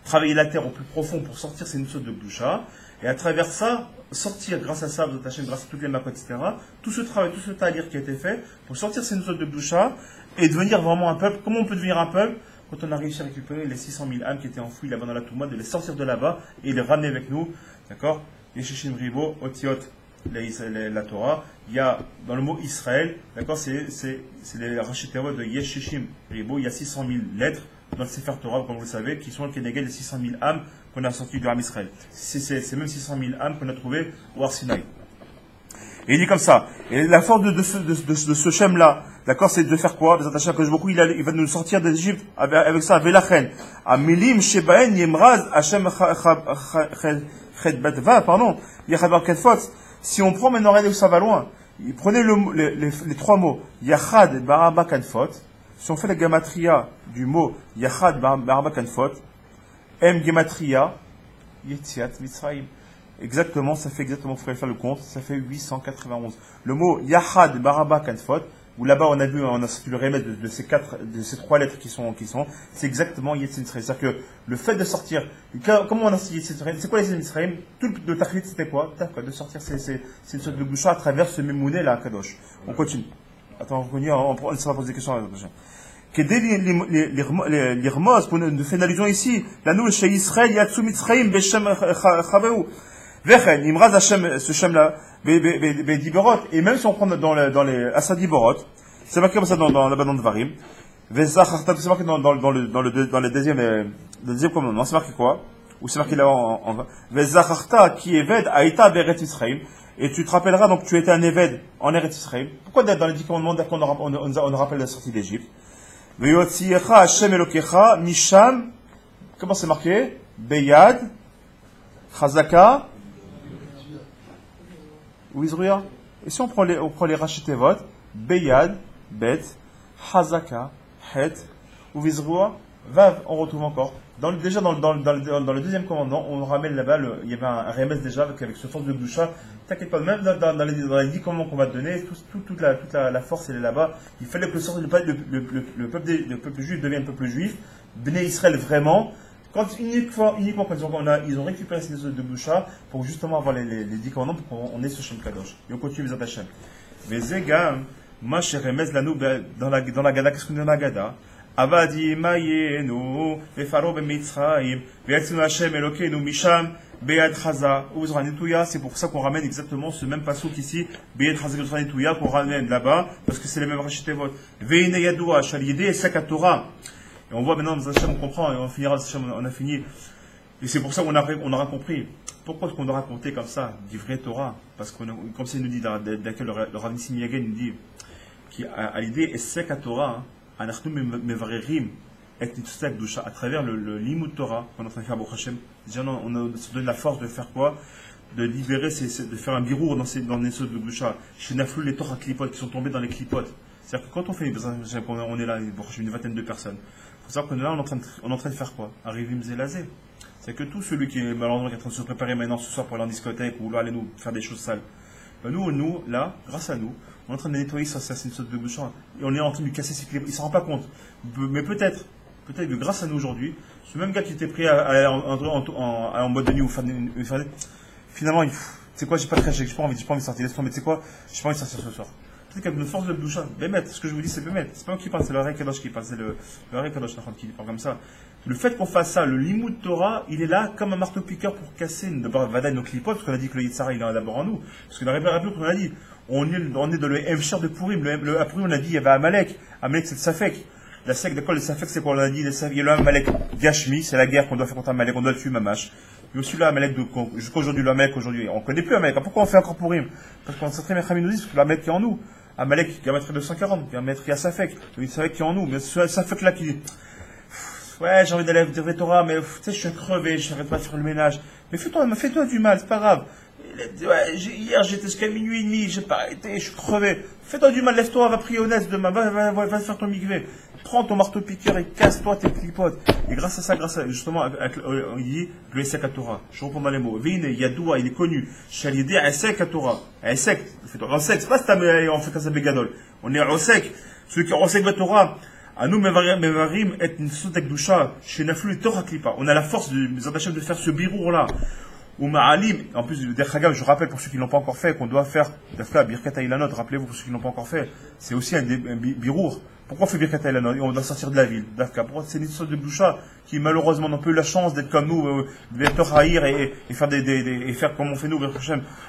Speaker 1: travailler la terre au plus profond pour sortir ces nitzot de Gdusha, et à travers ça, sortir grâce à ça, grâce à toutes les makot, etc., tout ce travail, tout ce talir qui a été fait pour sortir ces nitzot de Gdusha et devenir vraiment un peuple. Comment on peut devenir un peuple? quand on a réussi à récupérer les 600 000 âmes qui étaient enfouies là-bas dans la Touma, de les sortir de là-bas et les ramener avec nous, d'accord? Yeshishim Ribo, Otiot, la Torah, il y a dans le mot Israël, d'accord, c'est les rachetérot de Yeshishim Ribo, il y a 600 000 lettres dans le Sefer Torah, comme vous le savez, qui sont le Kenegel des 600 000 âmes qu'on a sorties du Ham Israël. C'est même 600 000 âmes qu'on a trouvées au Har Sinaï. Et il dit comme ça, et la force de ce Shem-là, d'accord, c'est de faire quoi? Il va nous sortir d'Égypte avec ça, Velachen, Amilim Shebaen Yemraz Hashem Chedbatva, pardon, Yachad Ketfot. Si on prend maintenant, regardez où ça va loin, prenez les trois mots, Yachad Baraba Kanfot, si on fait la gematria du mot Yachad Baraba Kanfot, M gematria, Yetziat Mitzrayim. Exactement, ça fait exactement, il faut faire le compte, ça fait 891. Le mot Yachad Baraba Kanfot, où là-bas on a vu, on a sorti le remède de ces trois lettres qui sont, c'est exactement Yetziat Mitzrayim. C'est-à-dire que le fait de sortir, comment on a sorti Yetziat Mitzrayim? C'est quoi Yetziat Mitzrayim? Tout le tachlit c'était quoi? De sortir, c'est une sorte de boucha à travers ce mémouné là, Kadosh. On continue. Attends, on va poser des questions à la prochaine. L'Irmoz, pour nous faire une allusion ici, la nouvelle chez Israël, Yatsu Mitzrayim, Beshem Chaveu. Vechen, Imraz Hashem, ce Shem-là, Diborot, et même si on prend dans les Asadiborot, c'est marqué comme ça dans la Banan de Varim, Vezacharta, c'est marqué dans le deuxième commandement, c'est marqué quoi? Ou c'est marqué là en Vezacharta, qui est Ved, Aïta, Beret Israël, et tu te rappelleras donc tu étais un Eved en Eretz Israël. Pourquoi dans les 10 commandements, on rappelle la sortie d'Égypte? Veyotziecha Hashem Elokecha, Misham, comment c'est marqué? Beyad, Chazaka, ou Izruya. Et si on prend les Rachetevot, Beyad, Bet, Hazaka, Het, ou Izruya, Vav, on retrouve encore. Déjà dans le deuxième commandement, on ramène là-bas, il y avait un remède déjà avec ce force de Gdusha. T'inquiète pas, même dans les 10 commandements qu'on va te donner, toute la force elle est là-bas. Il fallait que le peuple juif devienne peuple juif, Bnei Israël vraiment. Uniquement quand ils ont récupéré ces de Boucha pour justement avoir les 10 commandements pour qu'on ait ce Shem Kadosh. Et on continue les Hashem. Mais Zegam, ma chère Remez, dans la Gada, qu'est-ce qu'on dit dans la Gada? Avadi Mayenu, Vefaro Bemitzraim, Veyatsinu Hashem Elokenu Misham, Beyad Chaza, Uzranituya. C'est pour ça qu'on ramène exactement ce même passouk ici, Beyad Chaza Uzranituya, qu'on ramène là-bas, parce que c'est les mêmes Rachetevot. Veine Yadoua, Shalidé et Sekatora. Et on voit maintenant, dans Hachem, on comprend, et on finira, on a fini. Et c'est pour ça qu'on aura compris. Pourquoi est-ce qu'on doit raconter comme ça, du vrai Torah? Parce que, comme ça, il nous dit, dans laquelle le Rav Nissim Yagen nous dit, qu'à l'idée, et sek à Torah, anachnu mevarerim, et nitusek dusha, à travers le limud Torah, qu'on est en train de faire Baruch Hashem, déjà, on se donne la force de faire quoi? De libérer, de faire un birour dans les sauts de Dusha. Chez Naflou, les Torah clipotes qui sont tombés dans les clipotes. C'est-à-dire que quand on fait, on est là, une vingtaine de personnes. Il faut savoir que là, on est en train de faire quoi? Arriver Mzélazé. C'est que tout celui qui est malheureux, qui est en train de se préparer maintenant ce soir pour aller en discothèque ou là, aller nous faire des choses sales. Ben nous, là, grâce à nous, on est en train de nettoyer ça, c'est une sorte de bouchon. Et on est en train de lui casser ses clés. Il ne s'en rend pas compte. Mais peut-être que grâce à nous aujourd'hui, ce même gars qui était pris en mode de nuit ou finalement, tu sais quoi, j'ai pas envie de sortir. Laisse tomber, tu sais quoi, j'ai pas envie de sortir ce soir. Peut-être qu'avec une force de boucha, Bémet, ce que je vous dis, c'est Bémet. C'est pas moi qui parle, c'est le Haré Kadosh qui parle, c'est le Haré Kadosh qui parle comme ça. Le fait qu'on fasse ça, le limud Torah, il est là comme un marteau-piqueur pour casser d'abord Vadaï nos clipotes, parce qu'on a dit que le Yitzhara, il est d'abord en nous. Parce que dans la République, on a dit, on est dans le Emcher de Purim. À Purim, on a dit, il y avait Amalek. Amalek, c'est le Safek. La sec, d'accord, le Safek, c'est quoi? On a dit, il y a le Amalek Gashmi, c'est la guerre qu'on doit faire contre Amalek, on doit le tuer, Mamash. Mais aussi là, Amalek, jusqu'à aujourd'hui, le Amalek, aujourd'hui, on connaît plus Amalek. Pourquoi on fait encore Purim? Parce qu'on sait très bien, nous disent que l'Amalek est en nous. Amalek qui va mettre 240, qui va mettre Yassafek, le Safek qui est en nous. Mais ce Safek là qui dit, ouais, j'ai envie d'aller à Torah, mais tu sais, je suis crevé, je n'arrête pas de faire le ménage. Mais fais-toi du mal, c'est pas grave. Ouais, hier, j'étais jusqu'à minuit et demi, j'ai pas arrêté, je suis crevé. Fais-toi du mal, lève-toi, va prier honnête demain, va faire ton migvé. Prends ton marteau-piqueur et casse-toi tes clipotes. Et grâce à ça, justement, il dit, le Esek à Torah. Je reprends dans les mots. Vine, Yadoua, il est connu. Chalidé, Esek à Torah. Esek, c'est pas on fait ça bégadol. On est Osek. Celui qui est Osek à Torah. À nous, Mevarim, et une sotek doucha, chez Naflu et Torah Klipa. On a la force de faire ce birour-là. ou ma'alim, en plus, je rappelle pour ceux qui ne l'ont pas encore fait, qu'on doit faire, Dafka, Birkat Ilanot, rappelez-vous pour ceux qui ne l'ont pas encore fait, c'est aussi un birour. Pourquoi on fait Birkat Ilanot? On doit sortir de la ville, Dafka. Pourquoi c'est une histoire de Gdusha qui malheureusement n'ont pas eu la chance d'être comme nous, d'être Torahir et faire et faire comme on fait nous,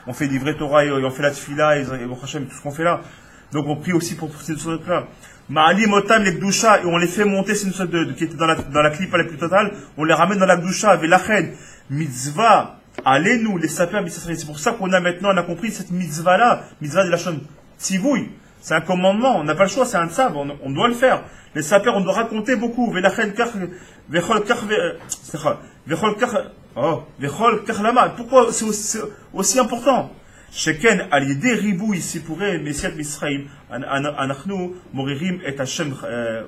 Speaker 1: on fait des vrais Torah et on fait la Tfila et tout ce qu'on fait là. Donc on prie aussi pour ces choses-là. Ma'alim otam les Gdusha, et on les fait monter, c'est une sorte qui était dans la clipa la plus totale, on les ramène dans la Gdusha, Velachen, mitzvah, allez-nous, les sapeurs, c'est pour ça qu'on a compris cette mitzvah-là, mitzvah de la chaîne tzivouille. C'est un commandement, on n'a pas le choix, c'est un tzav, on doit le faire. Les sapeurs, on doit raconter beaucoup. Velachen kach, vechol kach, vechol kach lama. Pourquoi c'est aussi important? Sheken al yedei ribouy sipurei mesiat Misraïm anachnu moririm et Hashem.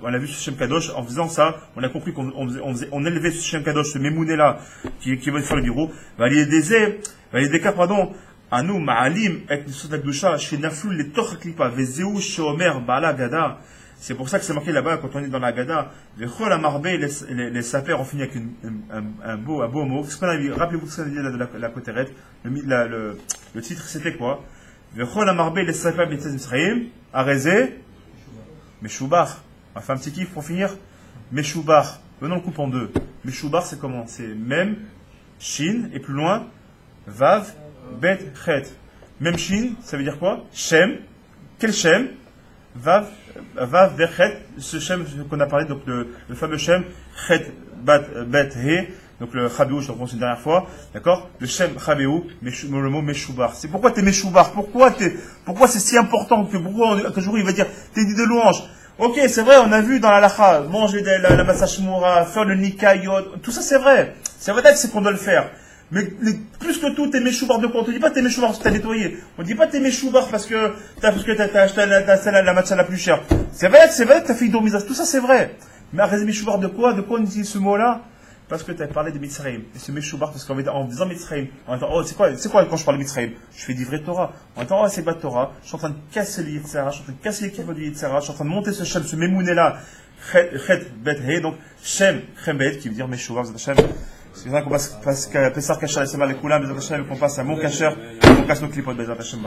Speaker 1: On a vu ce Shem Kadosh en faisant ça, on a compris qu'on élevait ce Shem Kadosh, ce Memouné là qui va faire le bureau. Al yedei ka pardon. Anu ma'alim et nisot akdusha chez naflou les toch klipa vezeu sheomer bala gada. C'est pour ça que c'est marqué là-bas quand on est dans la gada. Vechol amarbe les sapeurs ont fini avec un beau mot. Rappelez-vous ce qu'on a dit de la Koteret. Le titre c'était quoi? Vechol amarbe les sapeurs b'etzes Misraïm arezé meshubar. On va faire un petit kiff pour finir. Meshubar. Venons le coupe en deux. Meshubar c'est comment? C'est mem, shin et plus loin vav. Bet, chet. Même Shin, ça veut dire quoi? Shem. Quel Shem? Vav, Bechet. Ce Shem qu'on a parlé, donc le fameux Shem. Chet, Bet, He. Donc le Chabéou, je le prononce une dernière fois. D'accord? Le Shem Chabéou, le mot Meshubar. C'est pourquoi t'es Meshubar? Pourquoi c'est si important que jour il va dire, t'es dit de louange? Ok, c'est vrai, on a vu dans la lacha, manger la massashmoura, faire le nikayot. Tout ça c'est vrai. C'est vrai, c'est qu'on doit le faire. Mais plus que tout, t'es méchoubar de quoi? On te dit pas t'es méchoubar parce que t'as nettoyé. On te dit pas t'es méchoubar parce que t'as acheté la matcha la plus chère. C'est vrai que t'as fait une dormisage. Tout ça c'est vrai. Mais arrêtez méchoubar de quoi? De quoi on utilise ce mot-là? Parce que t'as parlé de Mitzrayim. Et ce méchoubar, parce qu'en faisant Mitzrayim, en disant, oh, c'est quoi quand je parle de Mitzrayim? Je fais du vrai Torah. En disant, oh, c'est pas Torah. Je suis en train de casser le Yitzhara, je suis en train de casser l'équipe du Yitzhara, je suis en train de monter ce Shem, ce Memouné-là. Chet, Bet, He. Donc, Shem, Chembet, qui veut dire méchoubar, c'est Shem. C'est ça qu'on passe Pessar Kacher et Sema les Koulam, qu'on passe à mon Kacher, qu'on casse nos clipotes, Bezat Hashem.